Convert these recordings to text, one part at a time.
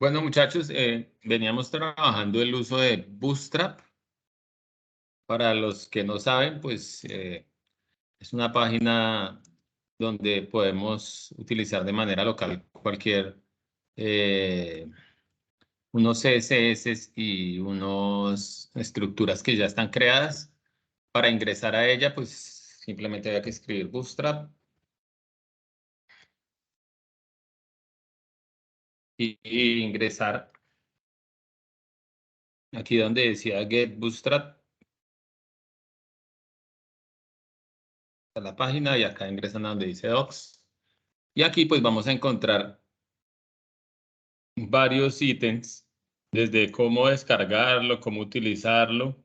Bueno, muchachos, veníamos trabajando el uso de Bootstrap. Para los que no saben, pues es una página donde podemos utilizar de manera local cualquier, eh, unos CSS y unas estructuras que ya están creadas. Para ingresar a ella, pues simplemente hay que escribir Bootstrap y ingresar aquí donde decía Get Bootstrap a la página y acá ingresan a donde dice Docs. Y aquí pues vamos a encontrar varios ítems, desde cómo descargarlo, cómo utilizarlo,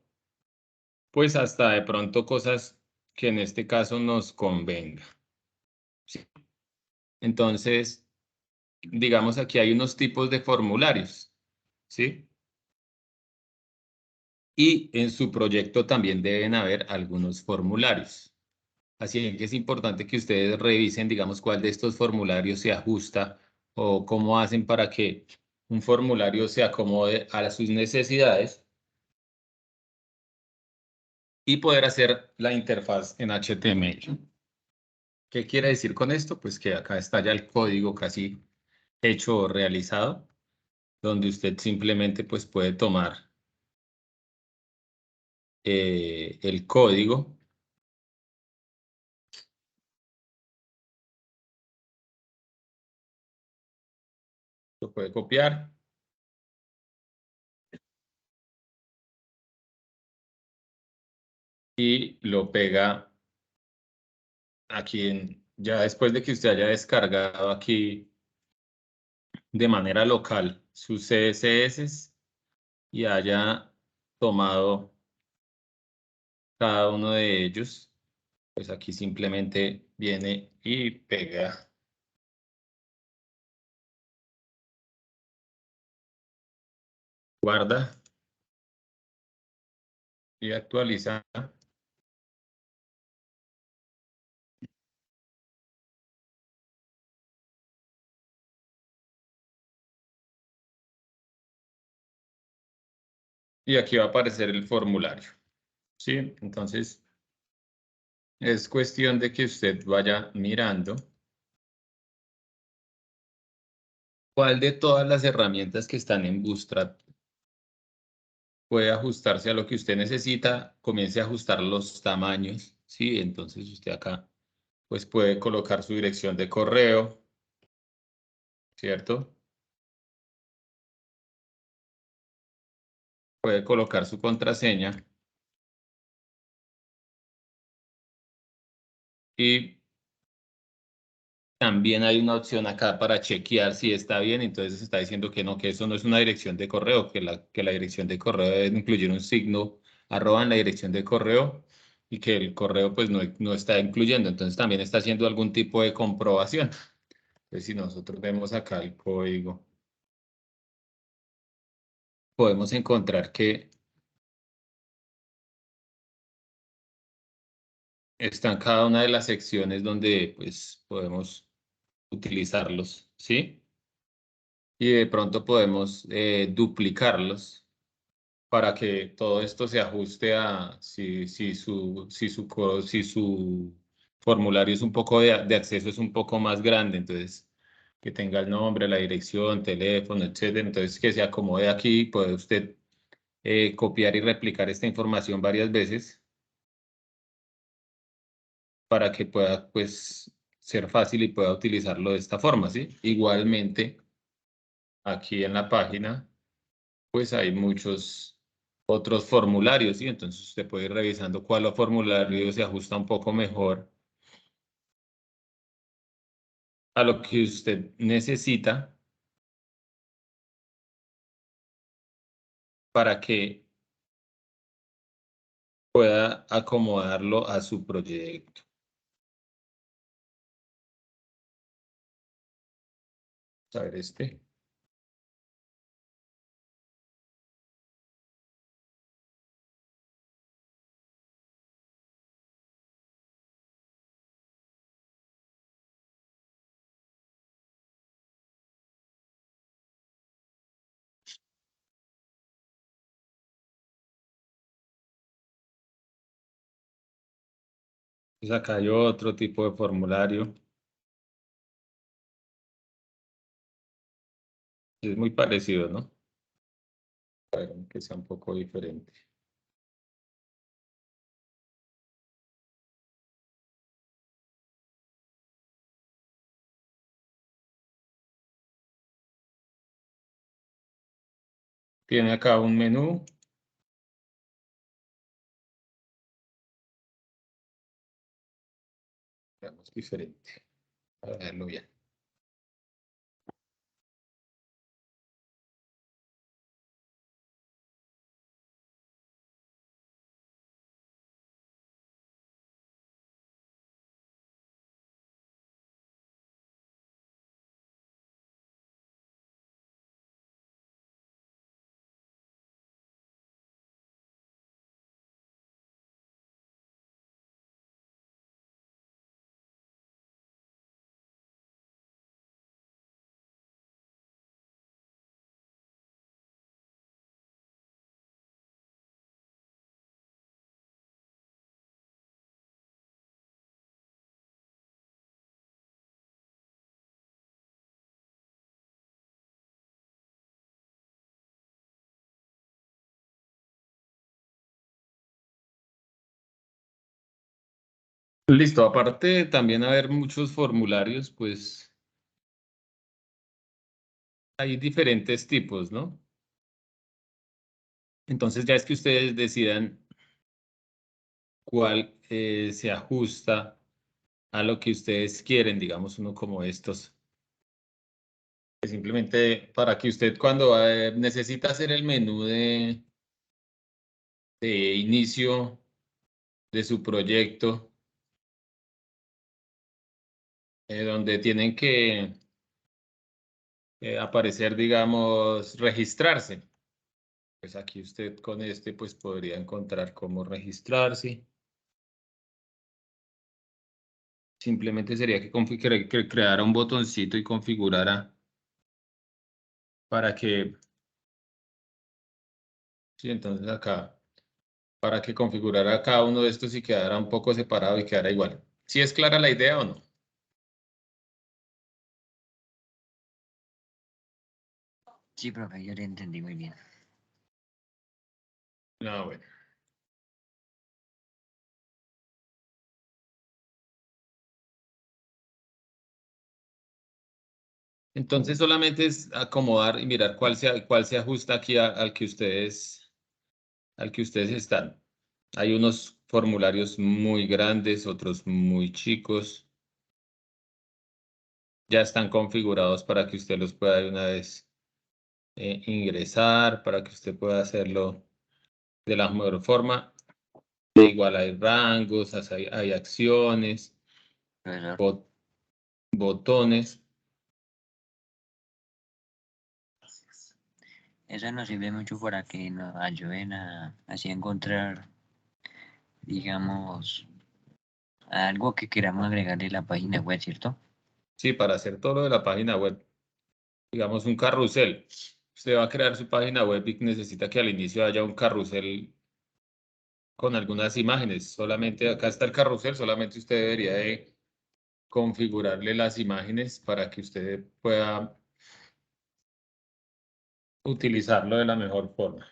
pues hasta de pronto cosas que en este caso nos convenga. ¿Sí? Entonces, digamos aquí hay unos tipos de formularios, ¿sí? Y en su proyecto también deben haber algunos formularios. Así que es importante que ustedes revisen, digamos, cuál de estos formularios se ajusta o cómo hacen para que un formulario se acomode a sus necesidades y poder hacer la interfaz en HTML. ¿Qué quiere decir con esto? Pues que acá está ya el código casi hecho o realizado, donde usted simplemente pues puede tomar el código, lo puede copiar y lo pega aquí ya después de que usted haya descargado aquí de manera local sus CSS y haya tomado cada uno de ellos, pues aquí simplemente viene y pega, guarda y actualiza. Y aquí va a aparecer el formulario, ¿sí? Entonces, es cuestión de que usted vaya mirando cuál de todas las herramientas que están en Bootstrap puede ajustarse a lo que usted necesita, comience a ajustar los tamaños, ¿sí? Entonces, usted acá, pues puede colocar su dirección de correo, ¿cierto? Puede colocar su contraseña y también hay una opción acá para chequear si está bien, entonces está diciendo que no, que eso no es una dirección de correo, que la dirección de correo debe incluir un signo arroba en la dirección de correo y que el correo pues no está incluyendo, entonces también está haciendo algún tipo de comprobación. Entonces si nosotros vemos acá el código, podemos encontrar que están cada una de las secciones donde pues podemos utilizarlos, ¿sí? Y de pronto podemos duplicarlos para que todo esto se ajuste a si su formulario es un poco de acceso es un poco más grande, entonces que tenga el nombre, la dirección, teléfono, etcétera. Entonces que se acomode aquí, puede usted copiar y replicar esta información varias veces para que pueda pues ser fácil y pueda utilizarlo de esta forma, ¿sí? Igualmente, aquí en la página pues hay muchos otros formularios, ¿sí? Entonces usted puede ir revisando cuál formulario se ajusta un poco mejor a lo que usted necesita para que pueda acomodarlo a su proyecto. A ver, este. Pues acá hay otro tipo de formulario. Es muy parecido, ¿no? Pero que sea un poco diferente. Tiene acá un menú. Veamos diferente. A verlo bien. Listo, aparte de también haber muchos formularios, pues hay diferentes tipos, ¿no? Entonces ya es que ustedes decidan cuál se ajusta a lo que ustedes quieren, digamos, uno como estos. Simplemente para que usted cuando necesita hacer el menú de inicio de su proyecto, donde tienen que aparecer, digamos, registrarse. Pues aquí usted con este pues podría encontrar cómo registrarse. Simplemente sería que creara un botoncito y configurara para que, sí, entonces acá, para que configurara cada uno de estos y quedara un poco separado y quedara igual. ¿Sí es clara la idea o no? Sí, profe, yo le entendí muy bien. No, bueno. Entonces solamente es acomodar y mirar cuál se ajusta aquí al que ustedes están. Hay unos formularios muy grandes, otros muy chicos. Ya están configurados para que usted los pueda de una vez ingresar, para que usted pueda hacerlo de la mejor forma. Igual hay rangos, hay acciones, Profesor, bot- botones. eso nos sirve mucho para que nos ayuden a así encontrar, digamos, algo que queramos agregarle a la página web, ¿cierto? Sí, para hacer todo lo de la página web. Digamos un carrusel. Usted va a crear su página web y necesita que al inicio haya un carrusel con algunas imágenes. Solamente acá está el carrusel, solamente usted debería de configurarle las imágenes para que usted pueda utilizarlo de la mejor forma.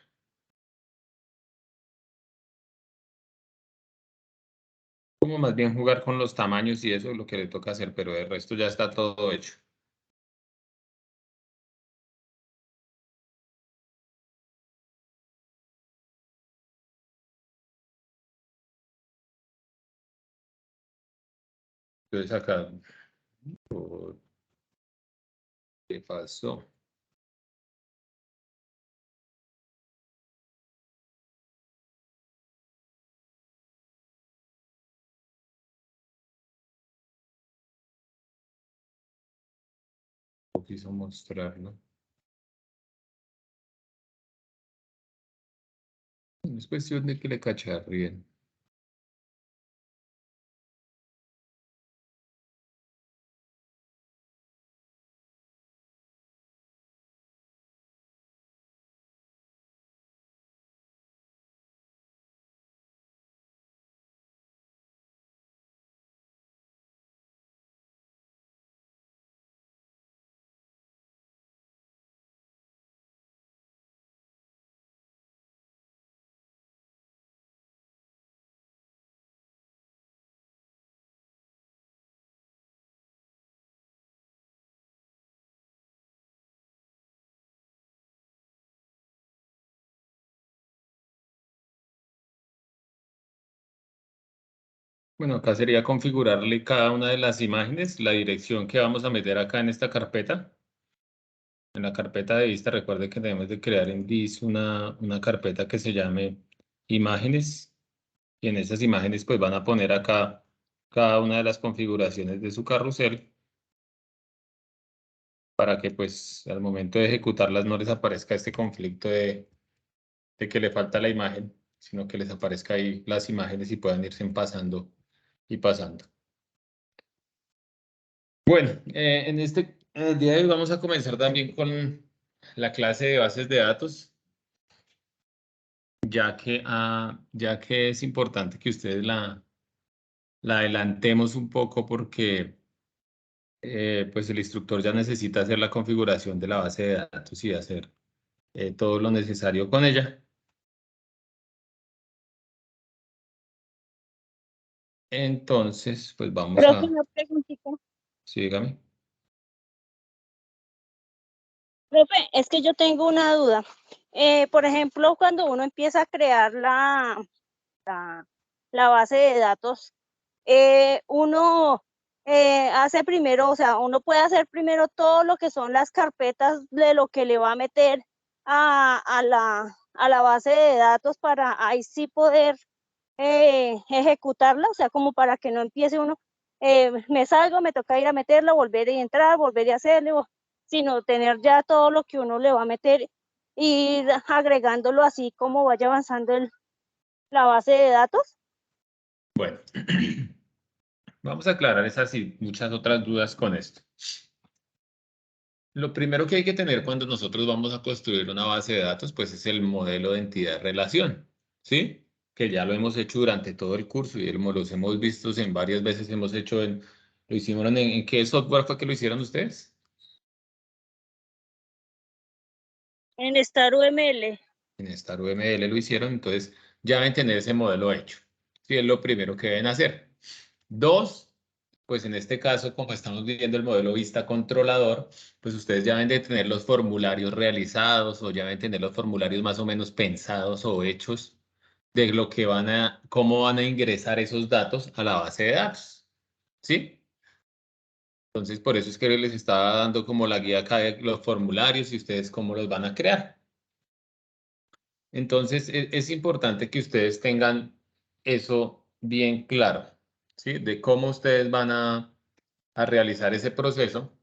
Como más bien jugar con los tamaños y eso es lo que le toca hacer, pero el resto ya está todo hecho. Entonces acá, oh, ¿qué pasó? No quiso mostrarlo. Es cuestión de que le cacharríen. Bueno, acá sería configurarle cada una de las imágenes, la dirección que vamos a meter acá en esta carpeta. En la carpeta de vista, recuerde que debemos de crear en DIS una carpeta que se llame imágenes. Y en esas imágenes pues van a poner acá cada una de las configuraciones de su carrusel para que pues al momento de ejecutarlas no les aparezca este conflicto de que le falta la imagen, sino que les aparezca ahí las imágenes y puedan irse pasando y pasando. Bueno, en el día de hoy vamos a comenzar también con la clase de bases de datos, ya que es importante que ustedes la adelantemos un poco porque pues el instructor ya necesita hacer la configuración de la base de datos y hacer todo lo necesario con ella. Entonces, pues vamos Profe, a... una preguntita. Sí, dígame. Profe, es que yo tengo una duda. Por ejemplo, cuando uno empieza a crear la base de datos, uno hace primero, o sea, uno puede hacer primero todo lo que son las carpetas de lo que le va a meter a la base de datos para ahí sí poder ejecutarla, o sea, como para que no empiece uno, me salgo, me toca ir a meterla, volver a entrar, volver a hacerlo, sino tener ya todo lo que uno le va a meter, ir agregándolo así como vaya avanzando la base de datos. Bueno, vamos a aclarar esas y muchas otras dudas con esto. Lo primero que hay que tener cuando nosotros vamos a construir una base de datos, pues es el modelo de entidad-relación, ¿sí? Que ya lo hemos hecho durante todo el curso y los hemos visto en varias veces, lo hicimos ¿en qué software fue que lo hicieron ustedes? En Star UML. En Star UML lo hicieron, entonces ya deben tener ese modelo hecho. Sí, es lo primero que deben hacer. Dos, pues en este caso, como estamos viendo el modelo vista controlador, pues ustedes ya deben de tener los formularios realizados o ya deben tener los formularios más o menos pensados o hechos de lo que cómo van a ingresar esos datos a la base de datos. ¿Sí? Entonces, por eso es que les estaba dando como la guía acá de los formularios y ustedes cómo los van a crear. Entonces, es importante que ustedes tengan eso bien claro, ¿sí? De cómo ustedes van a realizar ese proceso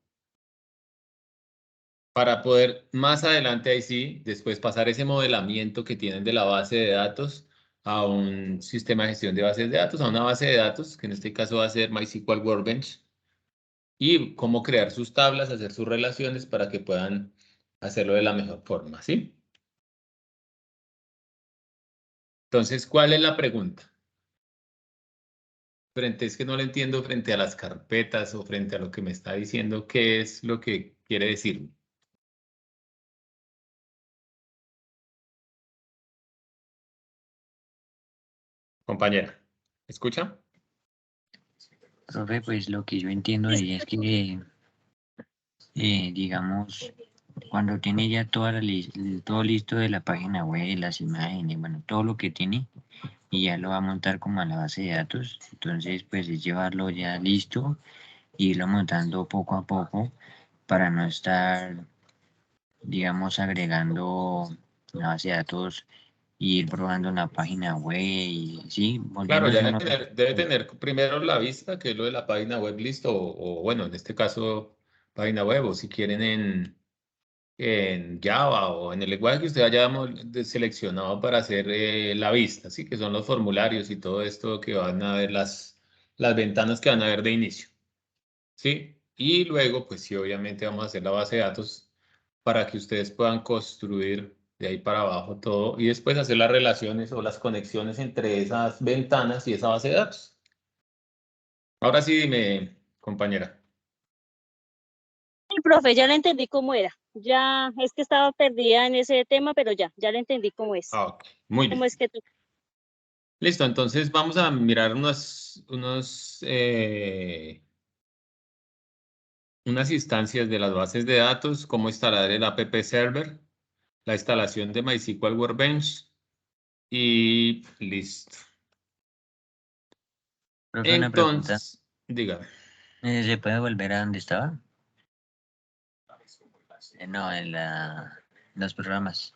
para poder más adelante, ahí sí, después pasar ese modelamiento que tienen de la base de datos a un sistema de gestión de bases de datos, a una base de datos, que en este caso va a ser MySQL Workbench, y cómo crear sus tablas, hacer sus relaciones para que puedan hacerlo de la mejor forma, ¿sí? Entonces, ¿cuál es la pregunta? Es que no le entiendo frente a las carpetas o frente a lo que me está diciendo, ¿qué es lo que quiere decir? Compañera, ¿escucha? Profe, pues lo que yo entiendo de ella es que, digamos, cuando tiene ya todo listo de la página web, las imágenes, bueno, todo lo que tiene, y ya lo va a montar como a la base de datos, entonces pues es llevarlo ya listo e irlo montando poco a poco para no estar, digamos, agregando la base de datos y ir probando en la página web y sí, Claro, ya volviéndose uno. debe tener primero la vista, que es lo de la página web listo, o bueno, en este caso, página web, o si quieren en Java o en el lenguaje que usted haya seleccionado para hacer la vista, ¿sí? Que son los formularios y todo esto que van a ver las ventanas que van a ver de inicio, ¿sí? Y luego, pues sí, obviamente vamos a hacer la base de datos para que ustedes puedan construir de ahí para abajo todo y después hacer las relaciones o las conexiones entre esas ventanas y esa base de datos. Ahora sí, dime, compañera. Sí, profe, ya le entendí cómo era. Ya es que estaba perdida en ese tema, pero ya le entendí cómo es. Ah, ok, muy ¿Cómo bien. es que tú? Listo, entonces vamos a mirar unas instancias de las bases de datos, cómo instalar el app server, la instalación de MySQL Workbench y listo. Profe, una pregunta. Entonces, dígame. ¿Se puede volver a donde estaba? No, en los programas.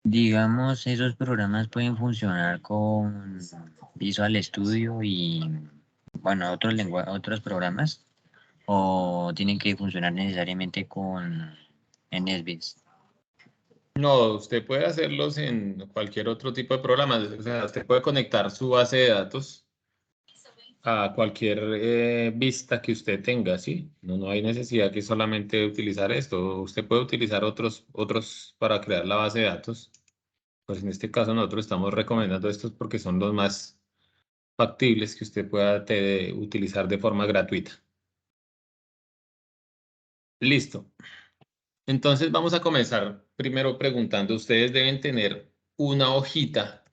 Digamos, esos programas pueden funcionar con Visual Studio y, bueno, otros programas, o tienen que funcionar necesariamente con NetBeans. No, usted puede hacerlos en cualquier otro tipo de programa. O sea, usted puede conectar su base de datos a cualquier vista que usted tenga, ¿sí? No hay necesidad que solamente utilizar esto. Usted puede utilizar otros para crear la base de datos. Pues en este caso nosotros estamos recomendando estos porque son los más factibles que usted pueda utilizar de forma gratuita. Listo. Entonces vamos a comenzar primero preguntando. Ustedes deben tener una hojita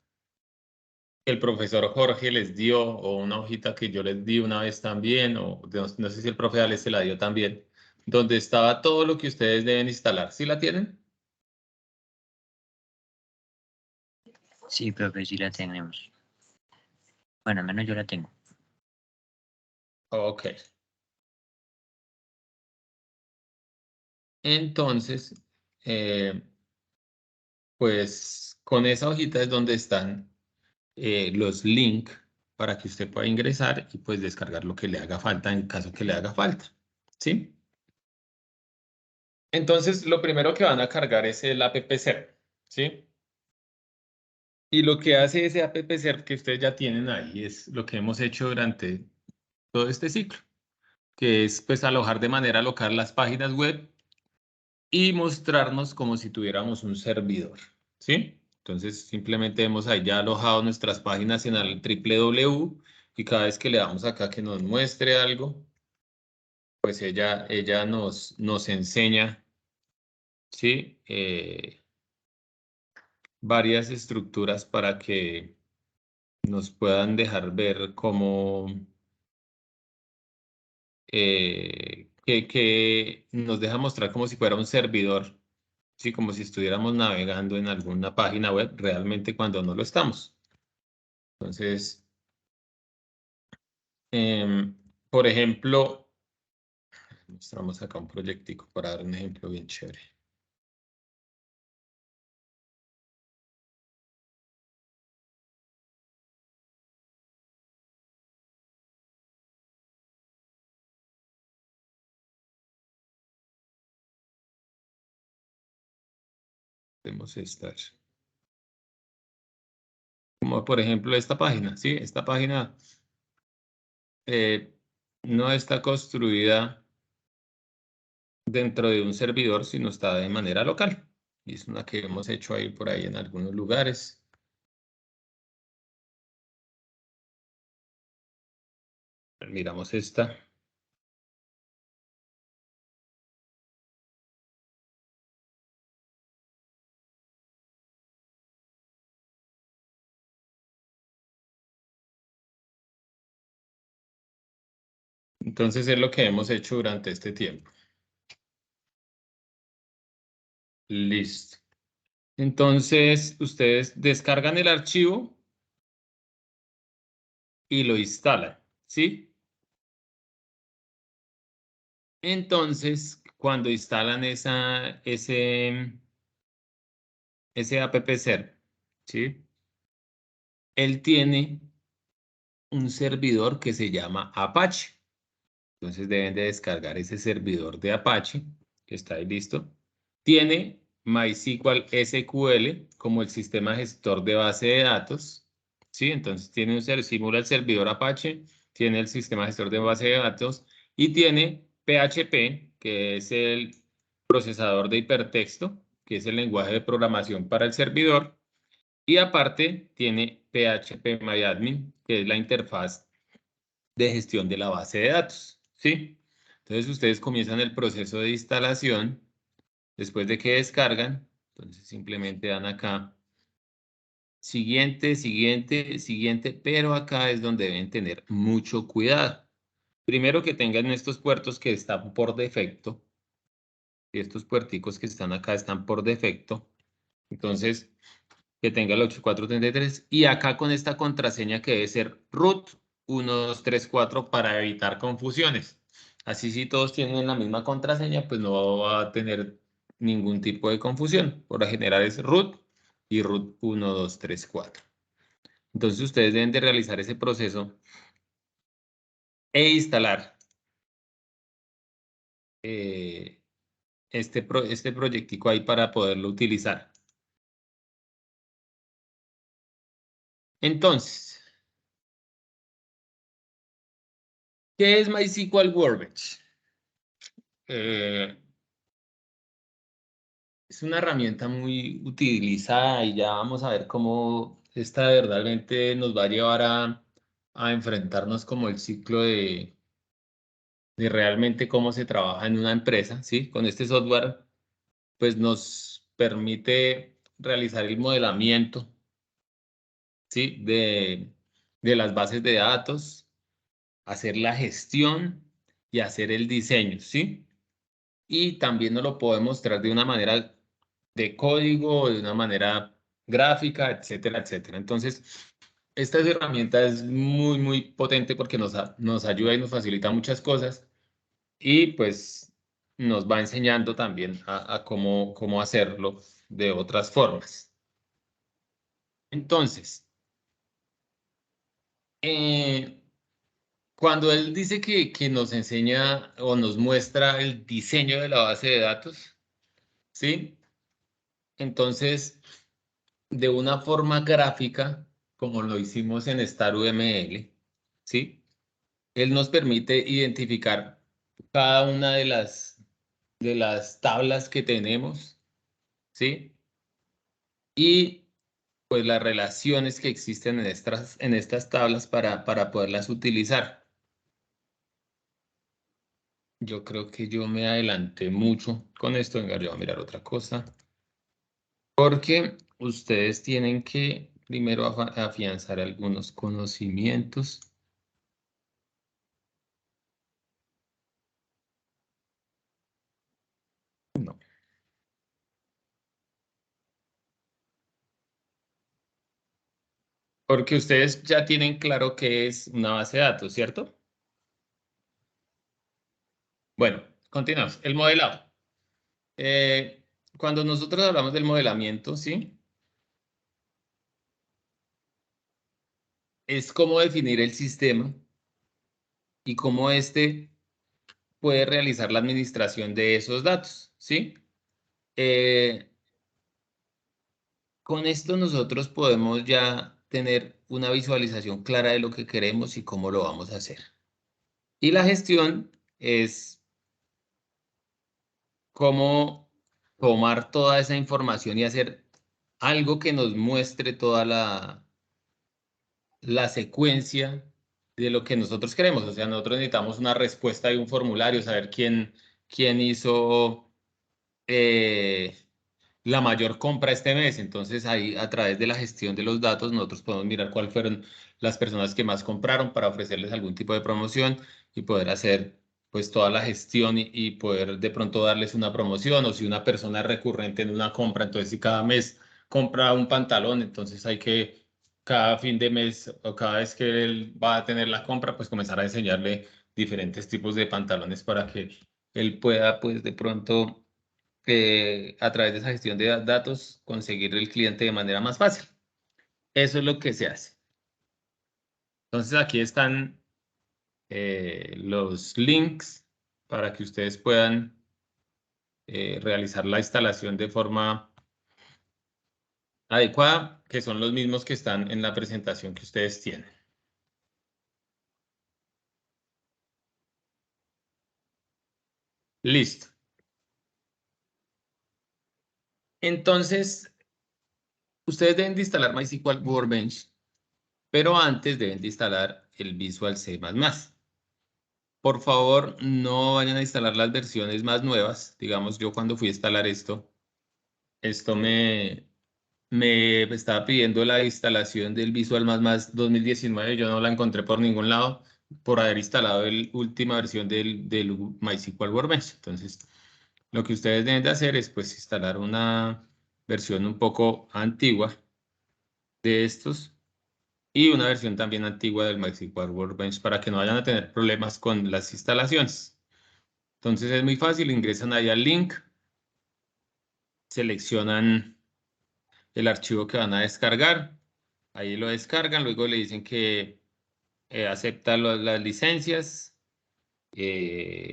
que el profesor Jorge les dio o una hojita que yo les di una vez también, o no sé si el profe Alex se la dio también, donde estaba todo lo que ustedes deben instalar. ¿Sí la tienen? Sí, profe, sí la tenemos. Bueno, al menos yo la tengo. Ok. Entonces, pues con esa hojita es donde están los links para que usted pueda ingresar y pues descargar lo que le haga falta en caso que le haga falta. ¿Sí? Entonces, lo primero que van a cargar es el app-serv, ¿sí? Y lo que hace ese app-serv que ustedes ya tienen ahí es lo que hemos hecho durante todo este ciclo, que es pues alojar de manera local las páginas web y mostrarnos como si tuviéramos un servidor, ¿sí? Entonces, simplemente hemos ahí ya alojado nuestras páginas en el www y cada vez que le damos acá que nos muestre algo, pues ella nos enseña, ¿sí? Varias estructuras para que nos puedan dejar ver cómo, que nos deja mostrar como si fuera un servidor, ¿sí? Como si estuviéramos navegando en alguna página web realmente cuando no lo estamos. Entonces, por ejemplo, mostramos acá un proyectico para dar un ejemplo bien chévere. Podemos estar. Como por ejemplo esta página, ¿sí? Esta página no está construida dentro de un servidor, sino está de manera local. Y es una que hemos hecho ahí por ahí en algunos lugares. Miramos esta. Entonces es lo que hemos hecho durante este tiempo. Listo. Entonces ustedes descargan el archivo y lo instalan, ¿sí? Entonces, cuando instalan ese app-serv, ¿sí? Él tiene un servidor que se llama Apache. Entonces deben de descargar ese servidor de Apache, que está ahí listo. Tiene MySQL SQL como el sistema gestor de base de datos, ¿sí? Entonces tiene simula el servidor Apache, tiene el sistema gestor de base de datos y tiene PHP, que es el procesador de hipertexto, que es el lenguaje de programación para el servidor. Y aparte tiene PHPMyAdmin, que es la interfaz de gestión de la base de datos, ¿sí? Entonces ustedes comienzan el proceso de instalación después de que descargan. Entonces simplemente dan acá siguiente, siguiente, siguiente, pero acá es donde deben tener mucho cuidado. Primero que tengan estos puertos que están por defecto. Estos puerticos que están acá están por defecto. Entonces, que tenga el 8433 y acá con esta contraseña que debe ser root 1, 2, 3, 4 para evitar confusiones. Así si todos tienen la misma contraseña, pues no va a tener ningún tipo de confusión. Por lo general es root y root 1, 2, 3, 4. Entonces ustedes deben de realizar ese proceso e instalar este proyectico ahí para poderlo utilizar. Entonces, ¿qué es MySQL Workbench? Es una herramienta muy utilizada y ya vamos a ver cómo esta verdaderamente nos va a llevar a enfrentarnos como el ciclo de realmente cómo se trabaja en una empresa, ¿sí? Con este software, pues nos permite realizar el modelamiento, ¿sí? De las bases de datos, hacer la gestión y hacer el diseño, ¿sí? Y también nos lo puede mostrar de una manera de código, de una manera gráfica, etcétera, etcétera. Entonces, esta herramienta es muy, muy potente porque nos ayuda y nos facilita muchas cosas y pues nos va enseñando también a cómo hacerlo de otras formas. Entonces, cuando él dice que nos enseña o nos muestra el diseño de la base de datos, ¿sí? Entonces, de una forma gráfica, como lo hicimos en StarUML, ¿sí? Él nos permite identificar cada una de las tablas que tenemos, ¿sí? Y pues las relaciones que existen en estas tablas para poderlas utilizar. Yo creo que yo me adelanté mucho con esto. Venga, yo voy a mirar otra cosa. Porque ustedes tienen que primero afianzar algunos conocimientos. No. Porque ustedes ya tienen claro qué es una base de datos, ¿cierto? Bueno, continuamos. El modelado. Cuando nosotros hablamos del modelamiento, ¿sí? Es cómo definir el sistema y cómo éste puede realizar la administración de esos datos, ¿sí? Eh, con esto nosotros podemos ya tener una visualización clara de lo que queremos y cómo lo vamos a hacer. Y la gestión es cómo tomar toda esa información y hacer algo que nos muestre toda la secuencia de lo que nosotros queremos. O sea, nosotros necesitamos una respuesta de un formulario, saber quién hizo la mayor compra este mes. Entonces, ahí a través de la gestión de los datos, nosotros podemos mirar cuáles fueron las personas que más compraron para ofrecerles algún tipo de promoción y poder hacer pues toda la gestión y poder de pronto darles una promoción o si una persona es recurrente en una compra, entonces si cada mes compra un pantalón, entonces hay que cada fin de mes o cada vez que él va a tener la compra, pues comenzar a enseñarle diferentes tipos de pantalones para que él pueda pues de pronto a través de esa gestión de datos conseguir el cliente de manera más fácil. Eso es lo que se hace. Entonces aquí están los links para que ustedes puedan realizar la instalación de forma adecuada, que son los mismos que están en la presentación que ustedes tienen. Listo. Entonces, ustedes deben de instalar MySQL Workbench, pero antes deben de instalar el Visual C++. Por favor, no vayan a instalar las versiones más nuevas. Digamos, yo cuando fui a instalar esto me estaba pidiendo la instalación del Visual++ 2019. Yo no la encontré por ningún lado por haber instalado la última versión del MySQL Workbench. Entonces, lo que ustedes deben de hacer es pues instalar una versión un poco antigua de estos. y una versión también antigua del MySQL Workbench para que no vayan a tener problemas con las instalaciones. Entonces es muy fácil, ingresan ahí al link, seleccionan el archivo que van a descargar, ahí lo descargan, luego le dicen que acepta las licencias,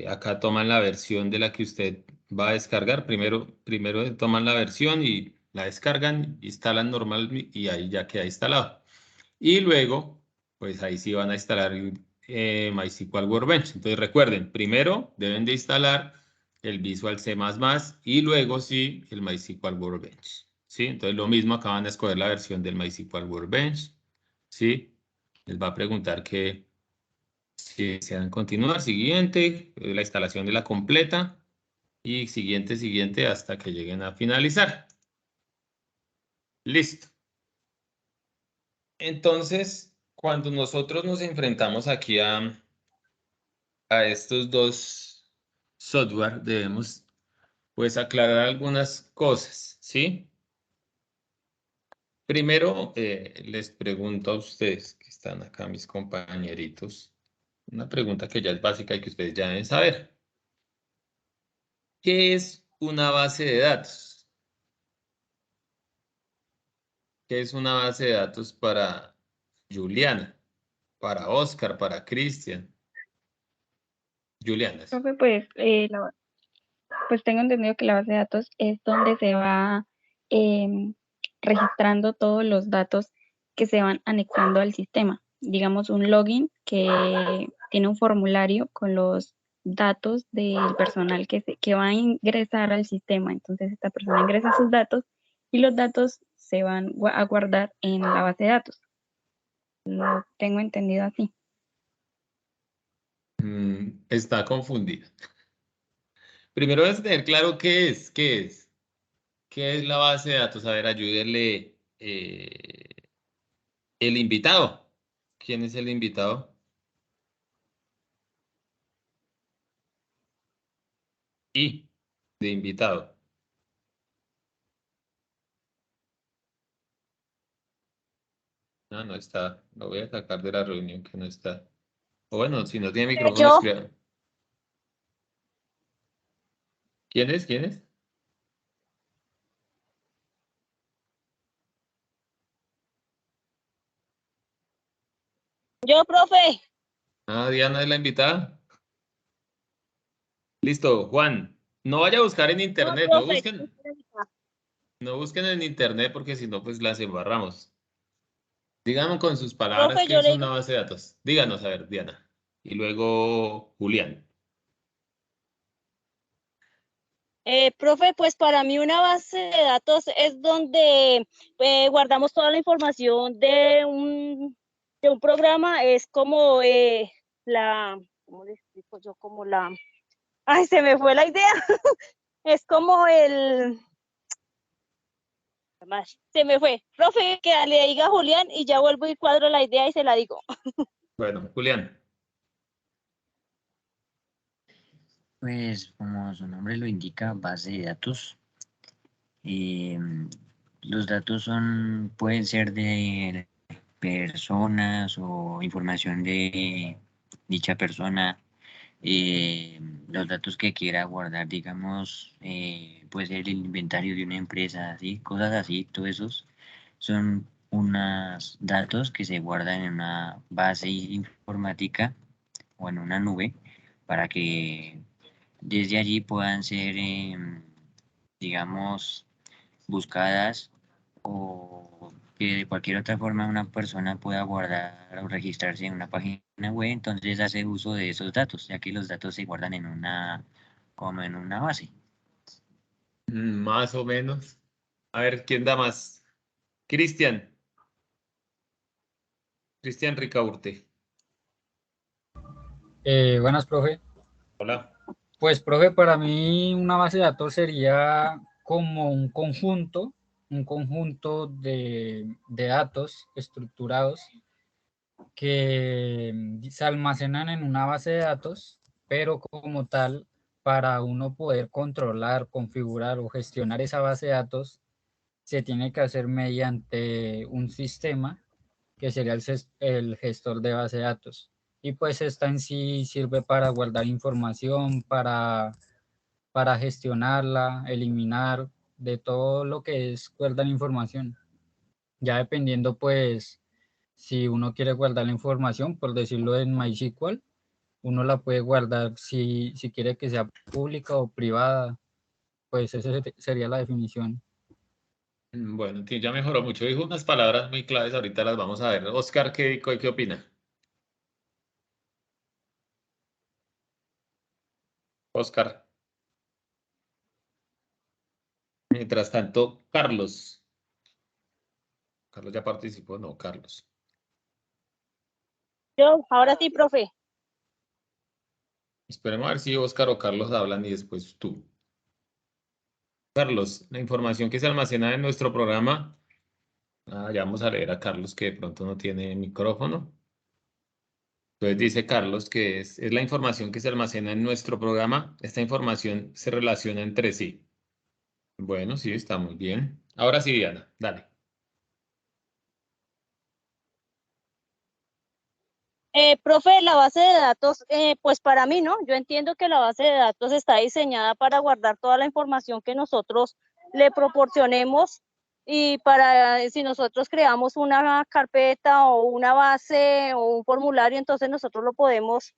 acá toman la versión de la que usted va a descargar, primero toman la versión y la descargan, instalan normal y ahí ya queda instalado. Y luego, pues ahí sí van a instalar MySQL Workbench. Entonces recuerden, primero deben de instalar el Visual C++ y luego sí el MySQL Workbench. ¿Sí? Entonces lo mismo, acá van a escoger la versión del MySQL Workbench. ¿Sí? Les va a preguntar que si desean continuar, siguiente, la instalación de la completa y siguiente hasta que lleguen a finalizar. Listo. Entonces, cuando nosotros nos enfrentamos aquí a estos dos software, debemos pues aclarar algunas cosas, ¿sí? Primero, les pregunto a ustedes que están acá, mis compañeritos, una pregunta que ya es básica y que ustedes ya deben saber. ¿Qué es una base de datos? ¿Qué es una base de datos para Juliana, para Oscar, para Cristian? Juliana, sí. Profe, pues, pues tengo entendido que la base de datos es donde se va em, registrando todos los datos que se van anexando al sistema. Digamos, un login que tiene un formulario con los datos del personal que va a ingresar al sistema. Entonces, esta persona ingresa sus datos y los datos se van a guardar en la base de datos. Lo tengo entendido así. Está confundida. Primero debes tener claro qué es la base de datos. A ver, ayúdenle el invitado. ¿Quién es el invitado? Y de invitado. No, no está. Lo voy a sacar de la reunión que no está. O bueno, si no tiene micrófono, Yo, escriba. ¿Quién es? ¿Quién es? profe. Ah, Diana es la invitada. Listo, Juan. No vaya a buscar en No, internet, profe. no busquen en internet porque si no, pues las embarramos. Díganos con sus palabras Profe, qué yo es le una digo, base de datos. Díganos, a ver, Diana. Y luego Julián. profe, pues para mí una base de datos es donde guardamos toda la información de un programa, es como ¿cómo le explico yo? Como ay, se me fue la idea, es como se me fue. Profe, que le diga a Julián y ya vuelvo y cuadro la idea y se la digo. Bueno, Julián. Pues como su nombre lo indica, base de datos. Eh, los datos pueden ser de personas o información de dicha persona. Los datos que quiera guardar, digamos, puede ser el inventario de una empresa, ¿sí? Cosas así, todos esos son unos datos que se guardan en una base informática o en una nube para que desde allí puedan ser, digamos, buscadas o que de cualquier otra forma una persona pueda guardar o registrarse en una página web, entonces hace uso de esos datos, ya que los datos se guardan en como en una base. Más o menos. A ver, ¿quién da más? Cristian. Cristian Ricaurte. Buenas, profe. Hola. Pues, profe, para mí una base de datos sería como un conjunto de datos estructurados que se almacenan en una base de datos, pero como tal, para uno poder controlar, configurar o gestionar esa base de datos, se tiene que hacer mediante un sistema que sería el gestor de base de datos. Y pues esta en sí sirve para guardar información, para gestionarla, eliminar, de todo lo que es guardar información. Ya dependiendo pues si uno quiere guardar la información, por decirlo en MySQL, uno la puede guardar si quiere que sea pública o privada, pues esa sería la definición. Bueno, ya mejoró mucho. Dijo unas palabras muy claves, ahorita las vamos a ver. Oscar, ¿qué opina? Oscar. Mientras tanto, Carlos. Carlos ya participó, no, Carlos. Yo, ahora sí, profe. Esperemos a ver si Oscar o Carlos hablan y después tú. Carlos, la información que se almacena en nuestro programa. Ya vamos a leer a Carlos que de pronto no tiene micrófono. Entonces dice Carlos que es la información que se almacena en nuestro programa. Esta información se relaciona entre sí. Bueno, sí, está muy bien. Ahora sí, Diana, dale. Profe, la base de datos, pues para mí, ¿no? Yo entiendo que la base de datos está diseñada para guardar toda la información que nosotros le proporcionemos y para si nosotros creamos una carpeta o una base o un formulario, entonces nosotros lo podemos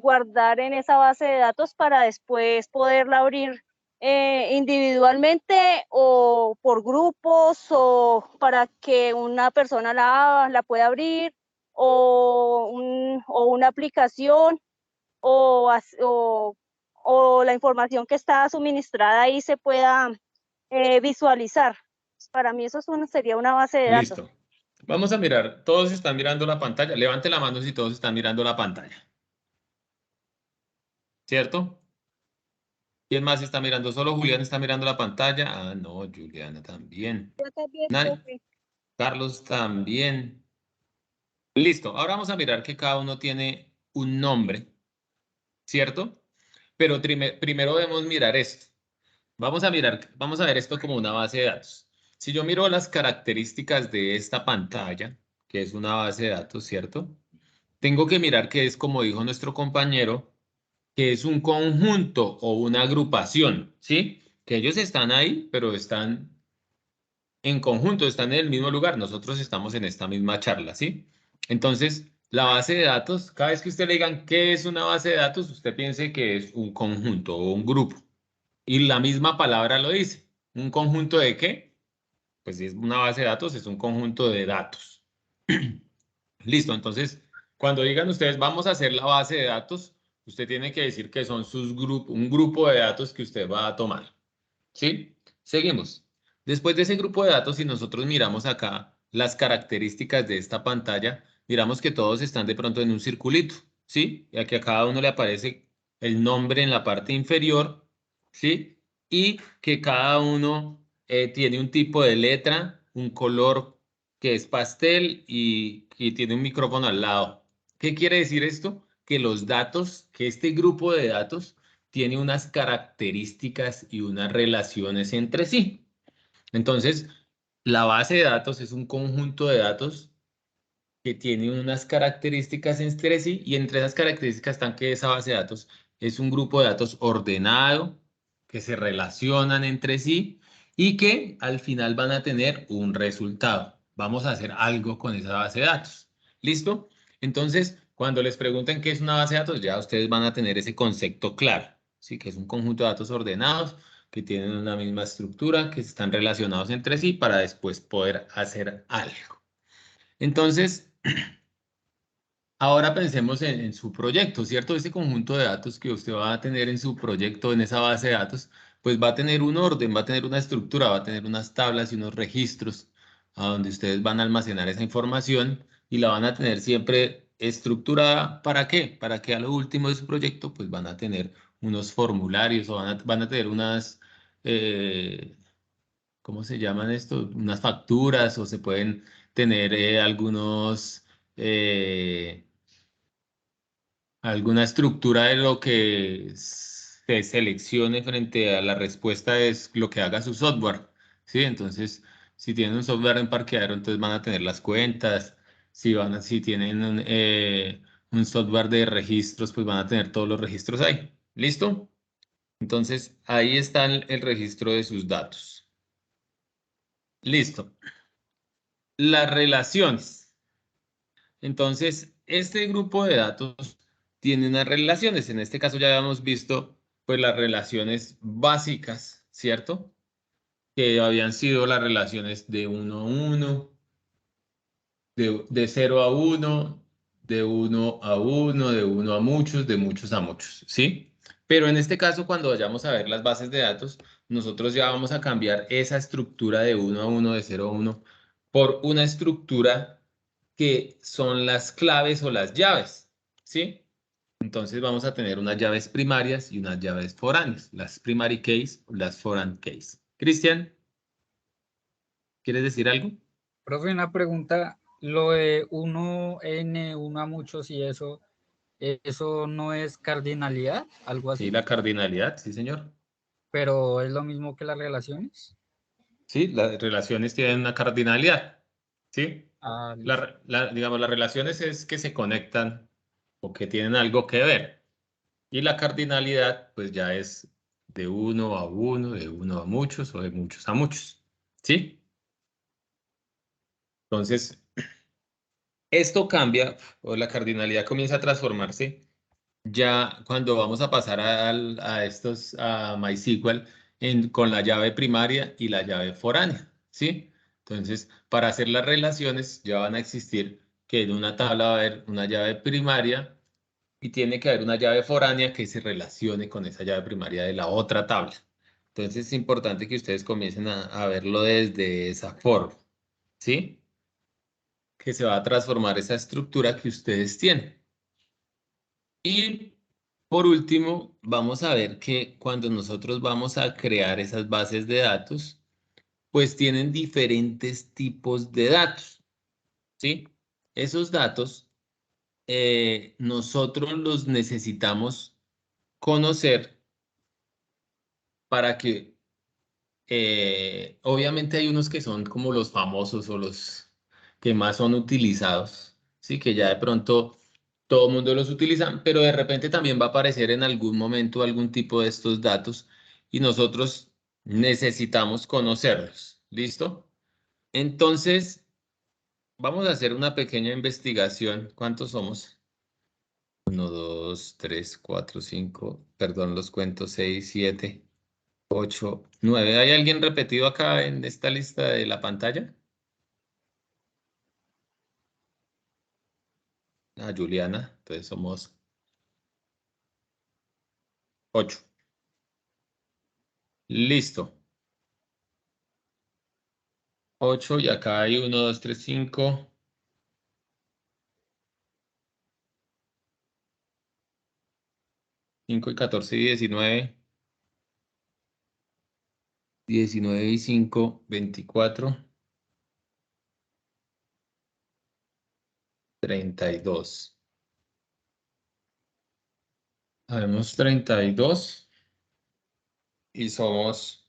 guardar en esa base de datos para después poderla abrir individualmente o por grupos o para que una persona la pueda abrir o una aplicación o la información que está suministrada ahí se pueda visualizar. Para mí eso sería una base de datos. Listo. Vamos a mirar. Todos están mirando la pantalla. Levante la mano si todos están mirando la pantalla. ¿Cierto? ¿Quién más está mirando? ¿Solo Julián está mirando la pantalla? Ah, no, Juliana también. Yo también, Nadie. profe. Carlos también. Listo. Ahora vamos a mirar que cada uno tiene un nombre, ¿cierto? Pero primero debemos mirar esto. Vamos a ver esto como una base de datos. Si yo miro las características de esta pantalla, que es una base de datos, ¿cierto? Tengo que mirar que es, como dijo nuestro compañero, que es un conjunto o una agrupación, ¿sí? Que ellos están ahí, pero están en conjunto, están en el mismo lugar. Nosotros estamos en esta misma charla, ¿sí? Entonces, la base de datos, cada vez que usted le digan qué es una base de datos, usted piense que es un conjunto o un grupo. Y la misma palabra lo dice. ¿Un conjunto de qué? Pues si es una base de datos, es un conjunto de datos. Listo, entonces, cuando digan ustedes vamos a hacer la base de datos, usted tiene que decir que son un grupo de datos que usted va a tomar. ¿Sí? Seguimos. Después de ese grupo de datos, si nosotros miramos acá las características de esta pantalla, miramos que todos están de pronto en un circulito, ¿sí? Y aquí a cada uno le aparece el nombre en la parte inferior, ¿sí? Y que cada uno tiene un tipo de letra, un color que es pastel y tiene un micrófono al lado. ¿Qué quiere decir esto? Que los datos, que este grupo de datos tiene unas características y unas relaciones entre sí. Entonces, la base de datos es un conjunto de datos que tiene unas características entre sí y entre esas características están que esa base de datos es un grupo de datos ordenado, que se relacionan entre sí y que al final van a tener un resultado. Vamos a hacer algo con esa base de datos. ¿Listo? Entonces, cuando les pregunten qué es una base de datos, ya ustedes van a tener ese concepto claro, ¿sí? Que es un conjunto de datos ordenados que tienen una misma estructura, que están relacionados entre sí para después poder hacer algo. Entonces, ahora pensemos en su proyecto, ¿cierto? Ese conjunto de datos que usted va a tener en su proyecto, en esa base de datos, pues va a tener un orden, va a tener una estructura, va a tener unas tablas y unos registros a donde ustedes van a almacenar esa información y la van a tener siempre estructurada. ¿Para qué? Para que a lo último de su proyecto, pues van a tener unos formularios o van a tener unas, ¿cómo se llaman esto? Unas facturas o se pueden tener alguna estructura de lo que se seleccione frente a la respuesta es lo que haga su software, ¿sí? Entonces, si tienen un software en parqueadero, entonces van a tener las cuentas, Si tienen un software de registros, pues van a tener todos los registros ahí. ¿Listo? Entonces, ahí está el registro de sus datos. Listo. Las relaciones. Entonces, este grupo de datos tiene unas relaciones. En este caso ya habíamos visto pues las relaciones básicas, ¿cierto? Que habían sido las relaciones de 1 a 1, de 0 a 1, de 1 a 1, de 1 a muchos, de muchos a muchos, ¿sí? Pero en este caso, cuando vayamos a ver las bases de datos, nosotros ya vamos a cambiar esa estructura de 1 a 1, de 0 a 1, por una estructura que son las claves o las llaves, ¿sí? Entonces vamos a tener unas llaves primarias y unas llaves foráneas, las primary keys o las foreign keys. Cristian, ¿quieres decir algo? Profe, una pregunta, lo de 1N, 1 a muchos y eso no es cardinalidad, algo Sí, así, la cardinalidad, sí, señor. pero es lo mismo que las relaciones. Sí, las relaciones tienen una cardinalidad, ¿sí? Ah, listo. Digamos, las relaciones es que se conectan o que tienen algo que ver. Y la cardinalidad, pues ya es de 1 a 1, de 1 a muchos o de muchos a muchos, ¿sí? Entonces, esto cambia o la cardinalidad comienza a transformarse ya cuando vamos a pasar a MySQL con la llave primaria y la llave foránea, ¿sí? Entonces, para hacer las relaciones ya van a existir que en una tabla va a haber una llave primaria y tiene que haber una llave foránea que se relacione con esa llave primaria de la otra tabla. Entonces, es importante que ustedes comiencen a verlo desde esa forma, ¿sí? Que se va a transformar esa estructura que ustedes tienen. Y por último, vamos a ver que cuando nosotros vamos a crear esas bases de datos, pues tienen diferentes tipos de datos, ¿sí? Esos datos nosotros los necesitamos conocer para que, obviamente hay unos que son como los famosos o los que más son utilizados, ¿sí? Que ya de pronto todo el mundo los utiliza, pero de repente también va a aparecer en algún momento algún tipo de estos datos y nosotros necesitamos conocerlos. ¿Listo? Entonces, vamos a hacer una pequeña investigación. ¿Cuántos somos? 1, 2, 3, 4, 5, perdón, los cuento, 6, 7, 8, 9. ¿Hay alguien repetido acá en esta lista de la pantalla? Ah, Juliana, entonces somos 8. Listo. 8 y acá hay 1, 2, 3, 5. 5 y 14 y 19. 19 y 5, 24. 32. Habemos 32 y somos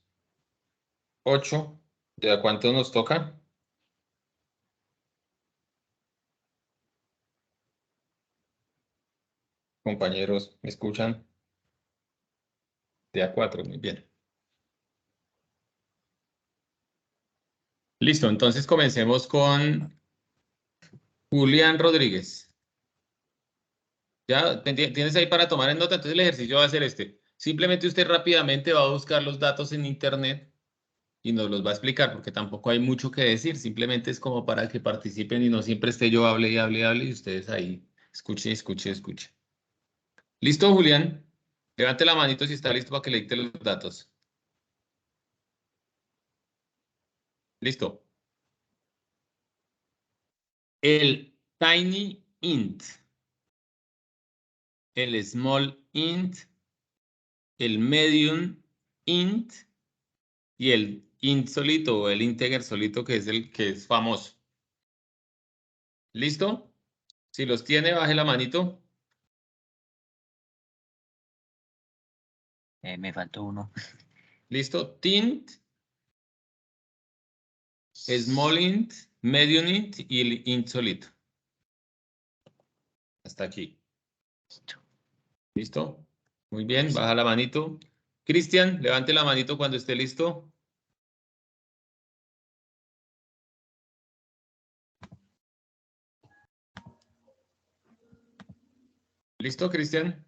8. ¿De a cuánto nos toca? Compañeros, ¿me escuchan? De a 4, muy bien. Listo, entonces comencemos con Julián Rodríguez. ¿Ya tienes ahí para tomar en nota? Entonces el ejercicio va a ser este. Simplemente usted rápidamente va a buscar los datos en internet y nos los va a explicar, porque tampoco hay mucho que decir, simplemente es como para que participen y no siempre esté yo hable y hable y hable y ustedes ahí escuchen, escuchen, escuchen. ¿Listo, Julián? Levante la manito si está listo para que le dicte los datos. Listo. El tiny int, el small int, el medium int y el int solito o el integer solito que es el que es famoso. ¿Listo? Si los tiene, baje la manito. Me faltó uno. ¿Listo? Tint, small int, medium int y el int solito. Hasta aquí. ¿Listo? Muy bien, baja la manito. Cristian, levante la manito cuando esté listo. ¿Listo, Cristian?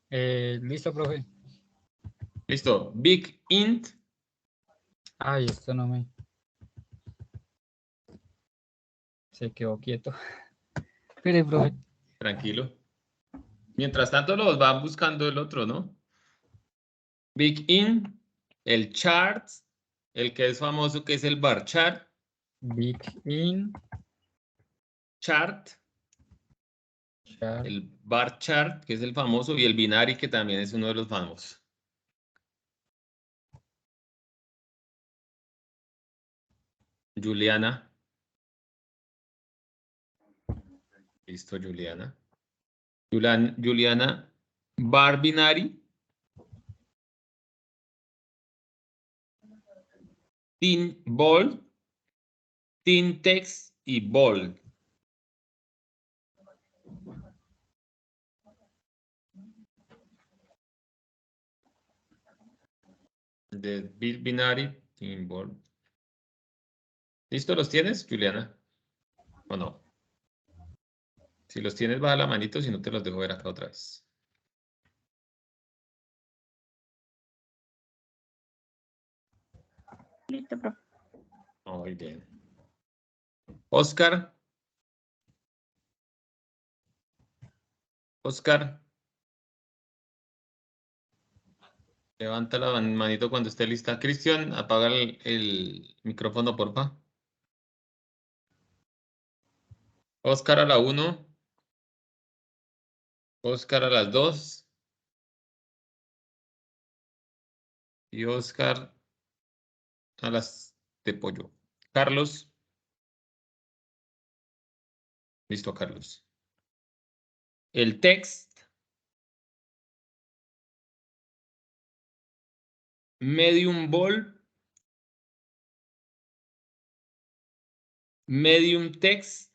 Listo, profe. Listo. Big int. Ay, esto no me... Se quedó quieto. Espere, profe. Tranquilo. Mientras tanto, los van buscando el otro, ¿no? Big int, el chart, el que es famoso, que es el bar chart. Big in. Chart, Char. el bar chart, que es el famoso, y el binary, que también es uno de los famosos. Juliana. Listo, Juliana. Juliana, bar binary. Thin bold, thin text y bold. De binary, thin bold. ¿Listo? ¿Los tienes, Juliana? ¿O no? Si los tienes, baja la manito, si no te los dejo ver acá otra vez. Listo, profe. Muy bien. Oscar. Oscar. Levanta la manito cuando esté lista. Cristian, apaga el micrófono, porfa. Oscar a la 1. Oscar a las 2. Y Oscar a las de pollo. Carlos. Listo, Carlos. El text. Medium bold. Medium text.